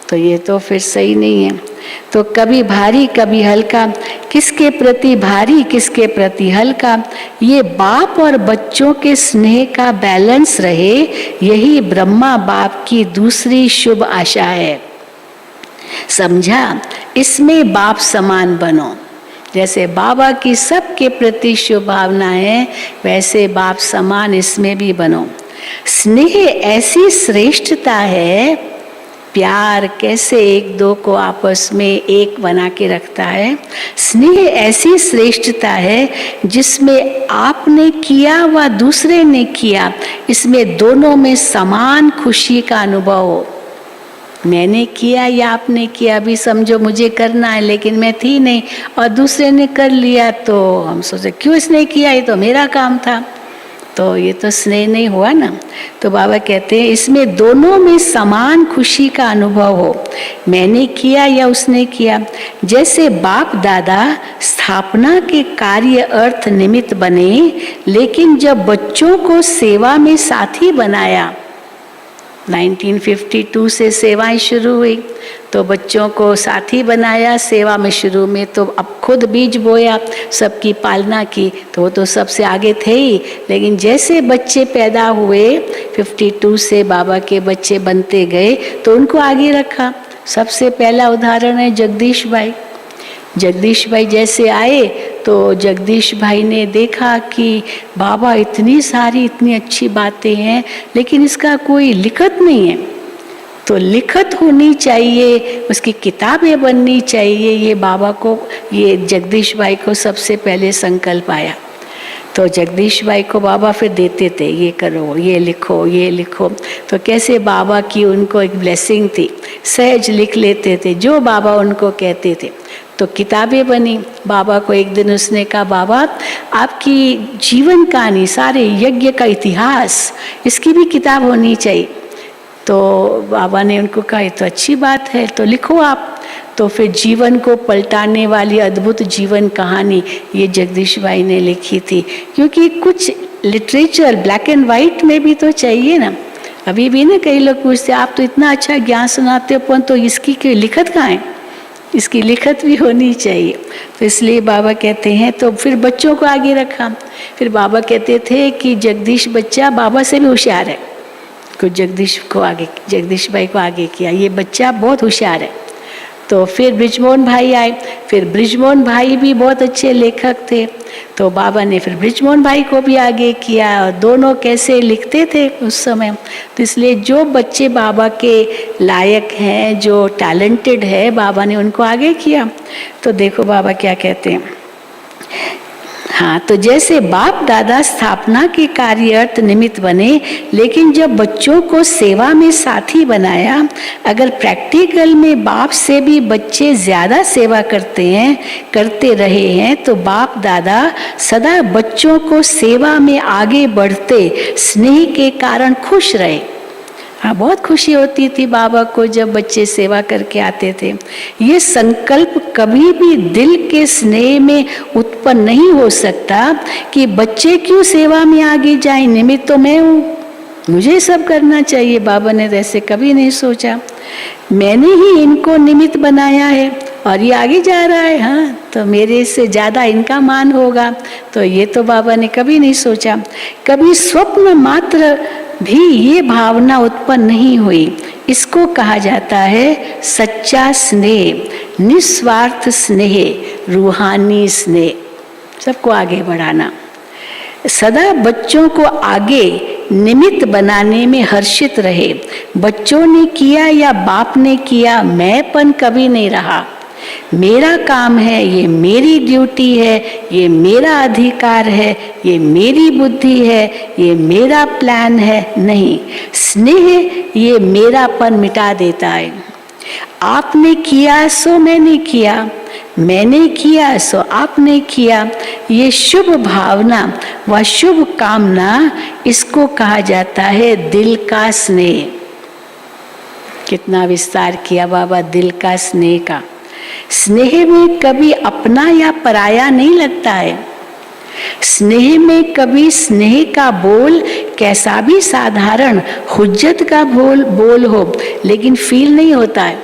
तो ये तो फिर सही नहीं है। तो कभी भारी, कभी हल्का, किसके प्रति भारी, किसके प्रति हल्का, ये बाप और बच्चों के स्नेह का बैलेंस रहे, यही ब्रह्मा बाप की दूसरी शुभ आशा है। समझा? इसमें बाप समान बनो। जैसे बाबा की सबके प्रति शुभ भावना है, वैसे बाप समान इसमें भी बनो। स्नेह ऐसी श्रेष्ठता है, प्यार कैसे एक दो को आपस में एक बना के रखता है। स्नेह ऐसी श्रेष्ठता है जिसमें आपने किया व दूसरे ने किया, इसमें दोनों में समान खुशी का अनुभव हो। मैंने किया या आपने किया, अभी समझो मुझे करना है लेकिन मैं थी नहीं और दूसरे ने कर लिया, तो हम सोचे क्यों इसने किया, ये तो मेरा काम था, तो ये तो स्नेह नहीं हुआ ना। तो बाबा कहते हैं इसमें दोनों में समान खुशी का अनुभव हो, मैंने किया या उसने किया। जैसे बाप दादा स्थापना के कार्य अर्थ निमित्त बने, लेकिन जब बच्चों को सेवा में साथी बनाया, 1952 से सेवाएं शुरू हुई, तो बच्चों को साथी बनाया सेवा में। शुरू में तो अब खुद बीज बोया, सबकी पालना की, तो वो तो सबसे आगे थे ही, लेकिन जैसे बच्चे पैदा हुए 52 से बाबा के बच्चे बनते गए तो उनको आगे रखा। सबसे पहला उदाहरण है जगदीश भाई। जगदीश भाई जैसे आए तो जगदीश भाई ने देखा कि बाबा इतनी सारी इतनी अच्छी बातें हैं, लेकिन इसका कोई लिखत नहीं है, तो लिखत होनी चाहिए, उसकी किताबें बननी चाहिए। ये बाबा को, ये जगदीश भाई को सबसे पहले संकल्प आया। तो जगदीश भाई को बाबा फिर देते थे, ये करो, ये लिखो, ये लिखो। तो कैसे बाबा की उनको एक ब्लेसिंग थी, सहज लिख लेते थे जो बाबा उनको कहते थे। तो किताबें बनी। बाबा को एक दिन उसने कहा, बाबा आपकी जीवन कहानी, सारे यज्ञ का इतिहास, इसकी भी किताब होनी चाहिए। तो बाबा ने उनको कहा, ये तो अच्छी बात है, तो लिखो आप। तो फिर जीवन को पलटाने वाली अद्भुत जीवन कहानी ये जगदीश भाई ने लिखी थी, क्योंकि कुछ लिटरेचर ब्लैक एंड वाइट में भी तो चाहिए ना। अभी भी ना कई लोग पूछते, आप तो इतना अच्छा ज्ञान सुनाते हो, तो इसकी कोई लिखत कहाँ है, इसकी लिखत भी होनी चाहिए। तो इसलिए बाबा कहते हैं, तो फिर बच्चों को आगे रखा। फिर बाबा कहते थे कि जगदीश बच्चा बाबा से भी होशियार है, को जगदीश भाई को आगे किया, ये बच्चा बहुत होशियार है। तो फिर ब्रिजमोहन भाई आए, फिर ब्रिजमोहन भाई भी बहुत अच्छे लेखक थे, तो बाबा ने फिर ब्रिजमोहन भाई को भी आगे किया। और दोनों कैसे लिखते थे उस समय, तो इसलिए जो बच्चे बाबा के लायक हैं, जो टैलेंटेड है, बाबा ने उनको आगे किया। तो देखो बाबा क्या कहते हैं, हाँ, तो जैसे बाप दादा स्थापना के कार्य अर्थ निमित्त बने, लेकिन जब बच्चों को सेवा में साथी बनाया, अगर प्रैक्टिकल में बाप से भी बच्चे ज्यादा सेवा करते रहे हैं, तो बाप दादा सदा बच्चों को सेवा में आगे बढ़ते स्नेह के कारण खुश रहे। हाँ, बहुत खुशी होती थी बाबा को जब बच्चे सेवा करके आते थे। ये संकल्प कभी भी दिल के स्नेह में उत्पन्न नहीं हो सकता कि बच्चे क्यों सेवा में आगे जाएं, निमित्त तो मैं हूँ, मुझे सब करना चाहिए। बाबा ने ऐसे कभी नहीं सोचा, मैंने ही इनको निमित्त बनाया है और ये आगे जा रहा है, हाँ तो मेरे से ज़्यादा इनका मान होगा। तो ये तो बाबा ने कभी नहीं सोचा। कभी स्वप्न मात्र भी ये भावना उत्पन्न नहीं हुई। इसको कहा जाता है सच्चा स्नेह, निस्वार्थ स्नेह, रूहानी स्नेह, सबको आगे बढ़ाना। सदा बच्चों को आगे निमित्त बनाने में हर्षित रहे। बच्चों ने किया या बाप ने किया, मैंपन कभी नहीं रहा। मेरा काम है, ये मेरी ड्यूटी है, ये मेरा अधिकार है, ये मेरी बुद्धि है, ये मेरा प्लान है, नहीं। स्नेह ये मेरापन मिटा देता है। आपने किया सो मैंने किया, मैंने किया सो आपने किया, ये शुभ भावना व शुभ कामना, इसको कहा जाता है दिल का स्नेह। कितना विस्तार किया बाबा दिल का स्नेह का। स्नेह में कभी अपना या पराया नहीं लगता है। स्नेह में कभी स्नेह का बोल कैसा भी साधारण हुज्जत का बोल हो, लेकिन फील नहीं होता है।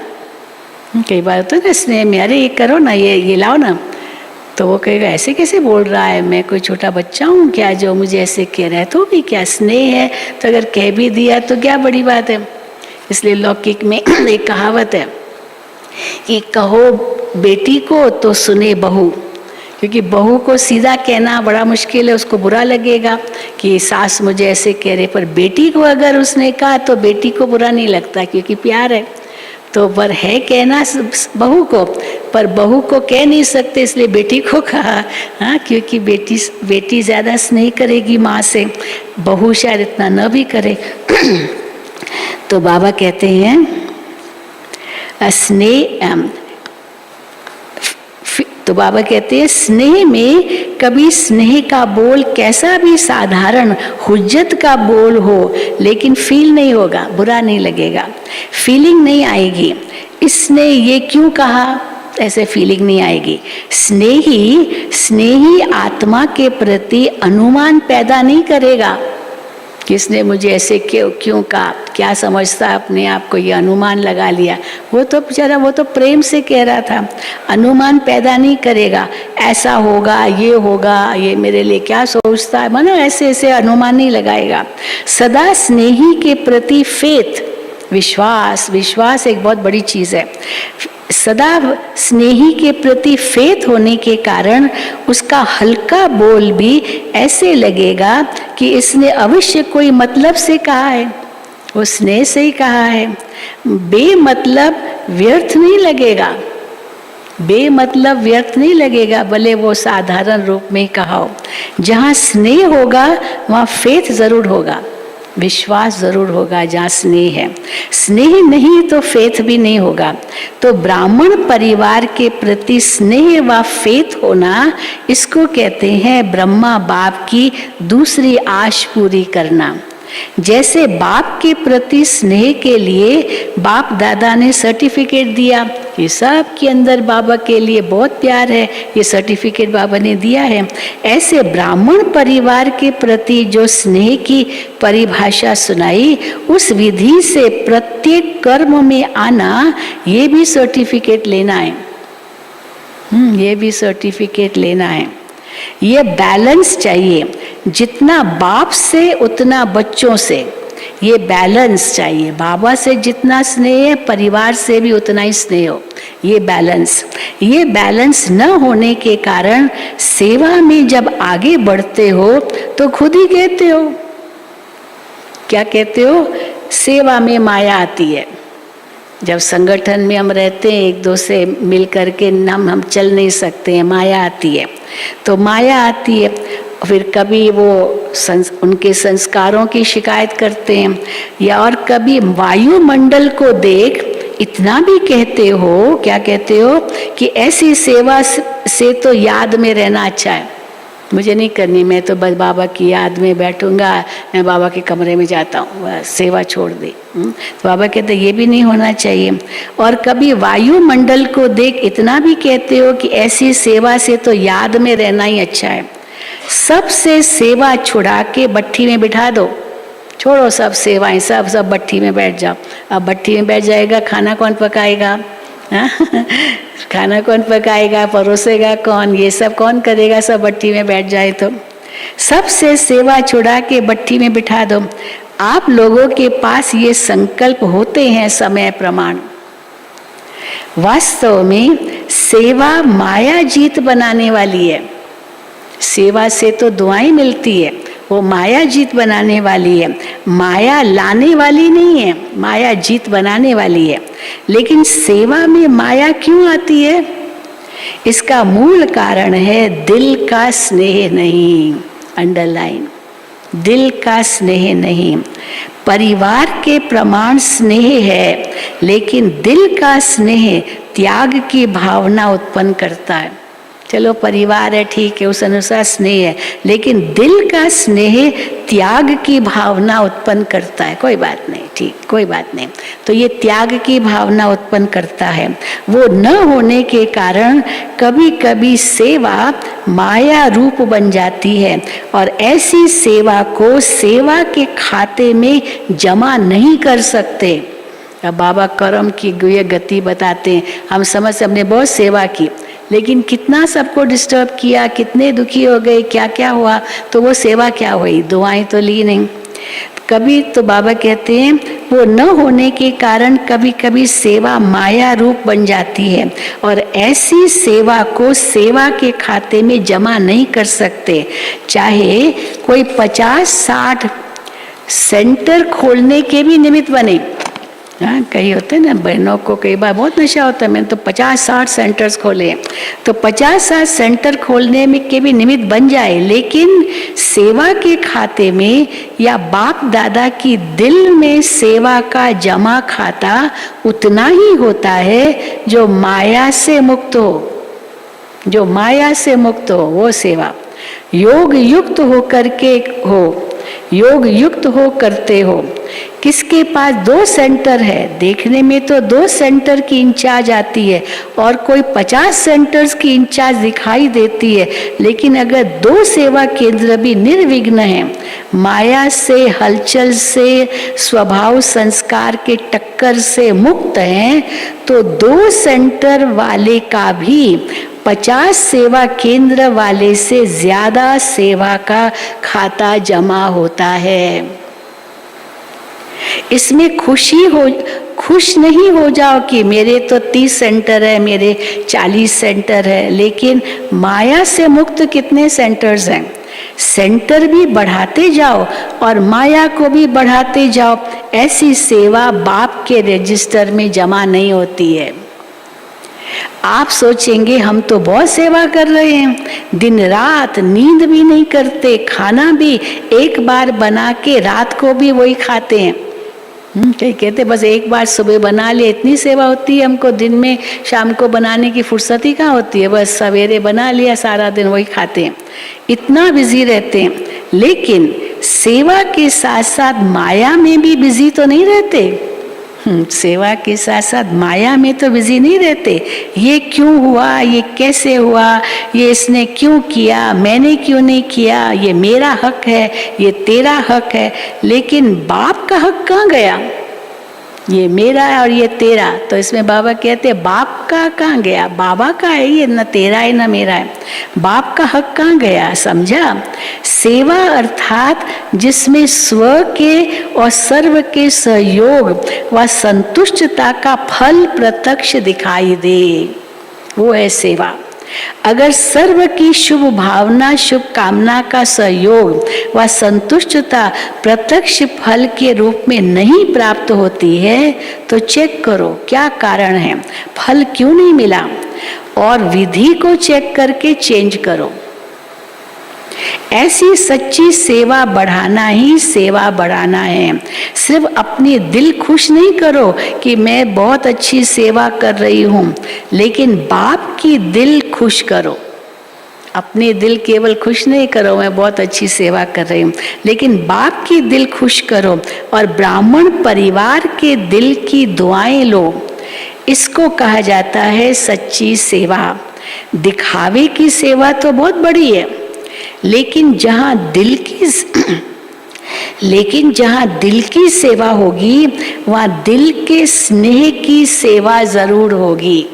कई बार होता है ना स्नेह में, अरे ये करो ना, ये लाओ ना, तो वो कहेगा ऐसे कैसे बोल रहा है, मैं कोई छोटा बच्चा हूँ क्या जो मुझे ऐसे कह रहा है। तो भी क्या स्नेह है, तो अगर कह भी दिया तो क्या बड़ी बात है। इसलिए लौकिक में एक कहावत है कि कहो बेटी को तो सुने बहू, क्योंकि बहू को सीधा कहना बड़ा मुश्किल है, उसको बुरा लगेगा कि सास मुझे ऐसे कह रहे। पर बेटी को अगर उसने कहा तो बेटी को बुरा नहीं लगता, क्योंकि प्यार है। तो पर है कहना बहू को, पर बहू को कह नहीं सकते, इसलिए बेटी को कहा। हाँ, क्योंकि बेटी ज़्यादा स्नेह करेगी माँ से, बहू शायद इतना न भी करे। तो बाबा कहते हैं स्नेह, तो बाबा कहते हैं स्नेह में कभी स्नेह का बोल कैसा भी साधारण हुज्जत का बोल हो, लेकिन फील नहीं होगा, बुरा नहीं लगेगा, फीलिंग नहीं आएगी। इसने ये क्यों कहा, ऐसे फीलिंग नहीं आएगी। स्नेही आत्मा के प्रति अनुमान पैदा नहीं करेगा, किसने मुझे ऐसे क्यों कहा, क्या समझता अपने आप को, ये अनुमान लगा लिया। वो तो बेचारा, वो तो प्रेम से कह रहा था, अनुमान पैदा नहीं करेगा। ऐसा होगा, ये मेरे लिए क्या सोचता है, मानो ऐसे ऐसे अनुमान नहीं लगाएगा। सदा स्नेही के प्रति फेथ, विश्वास एक बहुत बड़ी चीज़ है। सदा स्नेही के प्रति फेथ होने के कारण उसका हल्का बोल भी ऐसे लगेगा कि इसने अवश्य कोई मतलब से कहा है, वो स्नेह से ही कहा है। बेमतलब व्यर्थ नहीं लगेगा, बेमतलब व्यर्थ नहीं लगेगा, भले वो साधारण रूप में कहा हो। जहाँ स्नेह होगा वहाँ फेथ जरूर होगा, विश्वास जरूर होगा। जहाँ स्नेह है, स्नेह नहीं तो फेथ भी नहीं होगा। तो ब्राह्मण परिवार के प्रति स्नेह व फेथ होना, इसको कहते हैं ब्रह्मा बाप की दूसरी आश पूरी करना। जैसे बाप के प्रति स्नेह के लिए बाप दादा ने सर्टिफिकेट दिया, ये सब के अंदर बाबा के लिए बहुत प्यार है, ये सर्टिफिकेट बाबा ने दिया है। ऐसे ब्राह्मण परिवार के प्रति जो स्नेह की परिभाषा सुनाई, उस विधि से प्रत्येक कर्म में आना, ये भी सर्टिफिकेट लेना है। ये भी सर्टिफिकेट लेना है। ये बैलेंस चाहिए, जितना बाप से उतना बच्चों से, ये बैलेंस चाहिए। बाबा से जितना स्नेह है, परिवार से भी उतना ही स्नेह हो, ये बैलेंस न होने के कारण सेवा में जब आगे बढ़ते हो तो खुद ही कहते हो, क्या कहते हो, सेवा में माया आती है। जब संगठन में हम रहते हैं, एक दो से मिल करके हम चल नहीं सकते हैं, माया आती है। तो माया आती है, फिर कभी वो उनके संस्कारों की शिकायत करते हैं, या और कभी वायुमंडल को देख इतना भी कहते हो, क्या कहते हो कि ऐसी सेवा से तो याद में रहना अच्छा है। मुझे नहीं करनी, मैं तो बस बाबा की याद में बैठूंगा, मैं बाबा के कमरे में जाता हूँ, बस सेवा छोड़ दी। तो बाबा कहते ये भी नहीं होना चाहिए। और कभी वायुमंडल को देख इतना भी कहते हो कि ऐसी सेवा से तो याद में रहना ही अच्छा है, सबसे सेवा छुड़ा के भट्ठी में बिठा दो, छोड़ो सब सेवाएं, सब भट्ठी में बैठ जाओ। अब भट्ठी में बैठ जाएगा, खाना कौन पकाएगा? खाना कौन पकाएगा, परोसेगा कौन, ये सब कौन करेगा? सब भट्ठी में बैठ जाए तो सबसे सेवा छुड़ा के भट्ठी में बिठा दो। आप लोगों के पास ये संकल्प होते हैं समय प्रमाण। वास्तव में सेवा माया जीत बनाने वाली है। सेवा से तो दुआएं मिलती है, वो माया जीत बनाने वाली है, माया लाने वाली नहीं है, माया जीत बनाने वाली है। लेकिन सेवा में माया क्यों आती है? इसका मूल कारण है दिल का स्नेह नहीं। अंडरलाइन, दिल का स्नेह नहीं। परिवार के प्रमाण स्नेह है, लेकिन दिल का स्नेह त्याग की भावना उत्पन्न करता है। चलो परिवार है, ठीक है, उस अनुसार स्नेह है, लेकिन दिल का स्नेह त्याग की भावना उत्पन्न करता है। कोई बात नहीं, ठीक, कोई बात नहीं। तो ये त्याग की भावना उत्पन्न करता है। वो न होने के कारण कभी कभी सेवा माया रूप बन जाती है, और ऐसी सेवा को सेवा के खाते में जमा नहीं कर सकते। अब बाबा कर्म की गति बताते हैं। हम समझ से हमने बहुत सेवा की, लेकिन कितना सबको डिस्टर्ब किया, कितने दुखी हो गए, क्या क्या हुआ, तो वो सेवा क्या हुई? दुआएं तो ली नहीं। कभी तो बाबा कहते हैं वो न होने के कारण कभी कभी सेवा माया रूप बन जाती है, और ऐसी सेवा को सेवा के खाते में जमा नहीं कर सकते। चाहे कोई 50-60 सेंटर खोलने के भी निमित्त बने। हाँ, कई होते हैं ना बहनों को, कई बार बहुत नशा होता है, मैंने तो 50-60 सेंटर्स खोले, तो 50-60 सेंटर खोलने में के भी निमित्त बन जाए, लेकिन सेवा के खाते में या बाप दादा की दिल में सेवा का जमा खाता उतना ही होता है जो माया से मुक्त हो। जो माया से मुक्त हो वो सेवा। योग युक्त हो करके हो, योग युक्त हो करते हो। किसके पास 2 सेंटर है, देखने में तो 2 सेंटर की इंचार्ज आती है और कोई 50 सेंटर्स की इंचार्ज दिखाई देती है, लेकिन अगर 2 सेवा केंद्र भी निर्विघ्न हैं, माया से, हलचल से, स्वभाव संस्कार के टक्कर से मुक्त हैं, तो 2 सेंटर वाले का भी 50 सेवा केंद्र वाले से ज्यादा सेवा का खाता जमा होता है। इसमें खुश नहीं हो जाओ कि मेरे तो 30 सेंटर है, मेरे 40 सेंटर है, लेकिन माया से मुक्त कितने सेंटर्स हैं? सेंटर भी बढ़ाते जाओ और माया को भी बढ़ाते जाओ। ऐसी सेवा बाप के रजिस्टर में जमा नहीं होती है। आप सोचेंगे हम तो बहुत सेवा कर रहे हैं, दिन रात नींद भी नहीं करते, खाना भी एक बार बना के रात को भी वही खाते हैं। कई कहते बस एक बार सुबह बना लिया, इतनी सेवा होती है हमको, दिन में शाम को बनाने की फुर्सत ही कहाँ होती है, बस सवेरे बना लिया, सारा दिन वही खाते हैं, इतना बिजी रहते हैं। लेकिन सेवा के साथ साथ माया में भी बिजी तो नहीं रहते। सेवा के साथ साथ माया में तो बिजी नहीं रहते। ये क्यों हुआ, ये कैसे हुआ, ये इसने क्यों किया, मैंने क्यों नहीं किया, ये मेरा हक है, ये तेरा हक है। लेकिन बाप का हक कहाँ गया? ये मेरा है और ये तेरा। तो इसमें बाबा कहते हैं बाप का कहाँ गया? बाबा का है ये, न तेरा है न मेरा है। बाप का हक कहाँ गया? समझा? सेवा अर्थात जिसमें स्व के और सर्व के सहयोग व संतुष्टता का फल प्रत्यक्ष दिखाई दे, वो है सेवा। अगर सर्व की शुभ भावना, शुभ कामना का सहयोग व संतुष्टता प्रत्यक्ष फल के रूप में नहीं प्राप्त होती है, तो चेक करो क्या कारण है, फल क्यों नहीं मिला, और विधि को चेक करके चेंज करो। ऐसी सच्ची सेवा बढ़ाना ही सेवा बढ़ाना है। सिर्फ अपनी दिल खुश नहीं करो कि मैं बहुत अच्छी सेवा कर रही हूँ, लेकिन बाप की दिल खुश करो। अपने दिल केवल खुश नहीं करो, मैं बहुत अच्छी सेवा कर रही हूँ, लेकिन बाप की दिल खुश करो और ब्राह्मण परिवार के दिल की दुआएं लो। इसको कहा जाता है सच्ची सेवा। दिखावे की सेवा तो बहुत बड़ी है, लेकिन जहाँ दिल की सेवा होगी वहाँ दिल के स्नेह की सेवा जरूर होगी,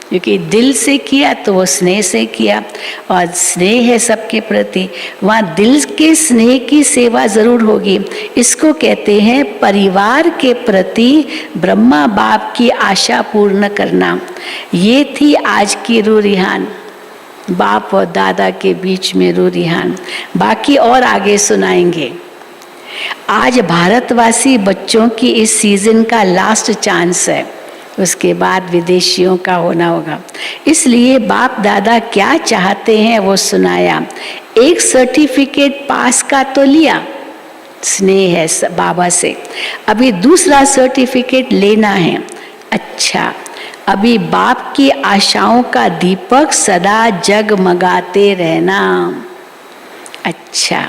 क्योंकि दिल से किया तो वो स्नेह से किया, और स्नेह है सबके प्रति, वहाँ दिल के स्नेह की सेवा जरूर होगी। इसको कहते हैं परिवार के प्रति ब्रह्मा बाप की आशा पूर्ण करना। ये थी आज की रूह-रिहान, बाप और दादा के बीच में रूह-रिहान। बाकी और आगे सुनाएंगे। आज भारतवासी बच्चों की इस सीजन का लास्ट चांस है, उसके बाद विदेशियों का होना होगा। इसलिए बाप दादा क्या चाहते हैं वो सुनाया। एक सर्टिफिकेट पास का तो लिया, स्नेह है बाबा से, अभी दूसरा सर्टिफिकेट लेना है। अच्छा, अभी बाप की आशाओं का दीपक सदा जगमगाते रहना। अच्छा,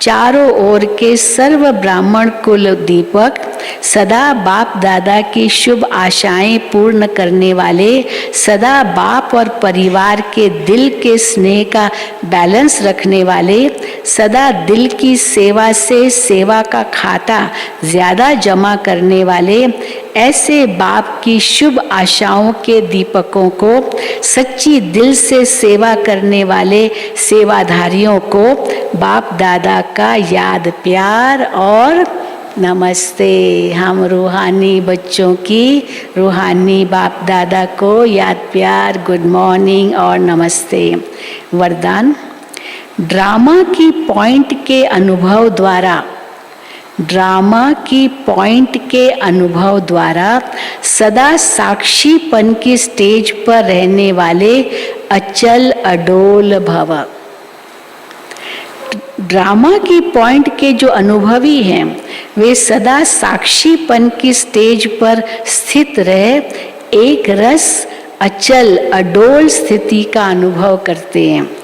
चारों ओर के सर्व ब्राह्मण कुल दीपक सदा बाप दादा की शुभ आशाएं पूर्ण करने वाले, सदा बाप और परिवार के दिल के स्नेह का बैलेंस रखने वाले, सदा दिल की सेवा से सेवा का खाता ज्यादा जमा करने वाले, ऐसे बाप की शुभ आशाओं के दीपकों को, सच्ची दिल से सेवा करने वाले सेवाधारियों को बाप दादा का याद प्यार और नमस्ते। हम रूहानी बच्चों की रूहानी बाप दादा को याद प्यार, गुड मॉर्निंग और नमस्ते। वरदान, ड्रामा की पॉइंट के अनुभव द्वारा सदा साक्षीपन की स्टेज पर रहने वाले अचल अडोल भव। ड्रामा की पॉइंट के जो अनुभवी हैं वे सदा साक्षीपन की स्टेज पर स्थित रहे एक रस अचल अडोल स्थिति का अनुभव करते हैं।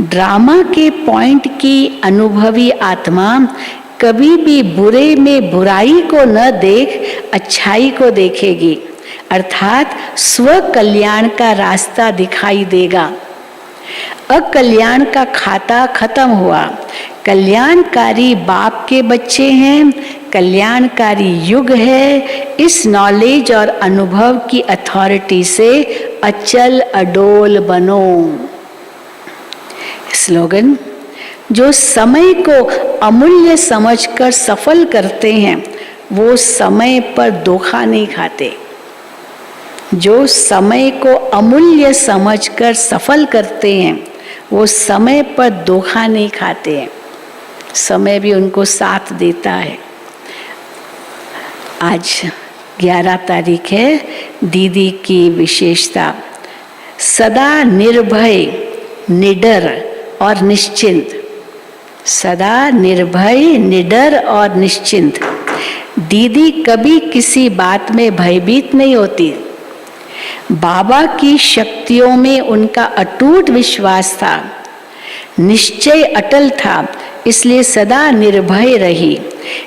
ड्रामा के पॉइंट की अनुभवी आत्मा कभी भी बुरे में बुराई को न देख अच्छाई को देखेगी, अर्थात स्व कल्याण का रास्ता दिखाई देगा। अकल्याण का खाता खत्म हुआ, कल्याणकारी बाप के बच्चे हैं, कल्याणकारी युग है। इस नॉलेज और अनुभव की अथॉरिटी से अचल अडोल बनो। स्लोगन, जो समय को अमूल्य समझकर सफल करते हैं वो समय पर धोखा नहीं खाते। जो समय को अमूल्य समझकर सफल करते हैं वो समय पर धोखा नहीं खाते हैं, समय भी उनको साथ देता है। आज 11 तारीख है। दीदी की विशेषता, सदा निर्भय, निडर और निश्चिंत। सदा निर्भय, निडर और निश्चिंत। दीदी कभी किसी बात में भयभीत नहीं होती। बाबा की शक्तियों में उनका अटूट विश्वास था, निश्चय अटल था, इसलिए सदा निर्भय रही।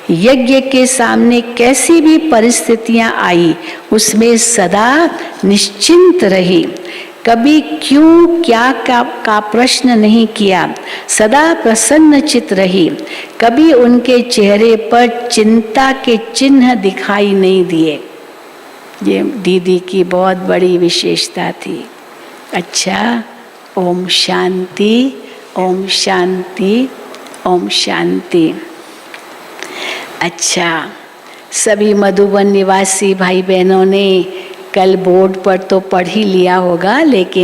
यज्ञ के सामने कैसी भी परिस्थितियां आई उसमें सदा निश्चिंत रही। कभी क्यों क्या का प्रश्न नहीं किया, सदा प्रसन्न चित रही। कभी उनके चेहरे पर चिंता के चिन्ह दिखाई नहीं दिए। ये दीदी की बहुत बड़ी विशेषता थी। अच्छा, ओम शांति, ओम शांति, ओम शांति। अच्छा, सभी मधुबन निवासी भाई बहनों ने कल बोर्ड पर तो पढ़ ही लिया होगा, लेकिन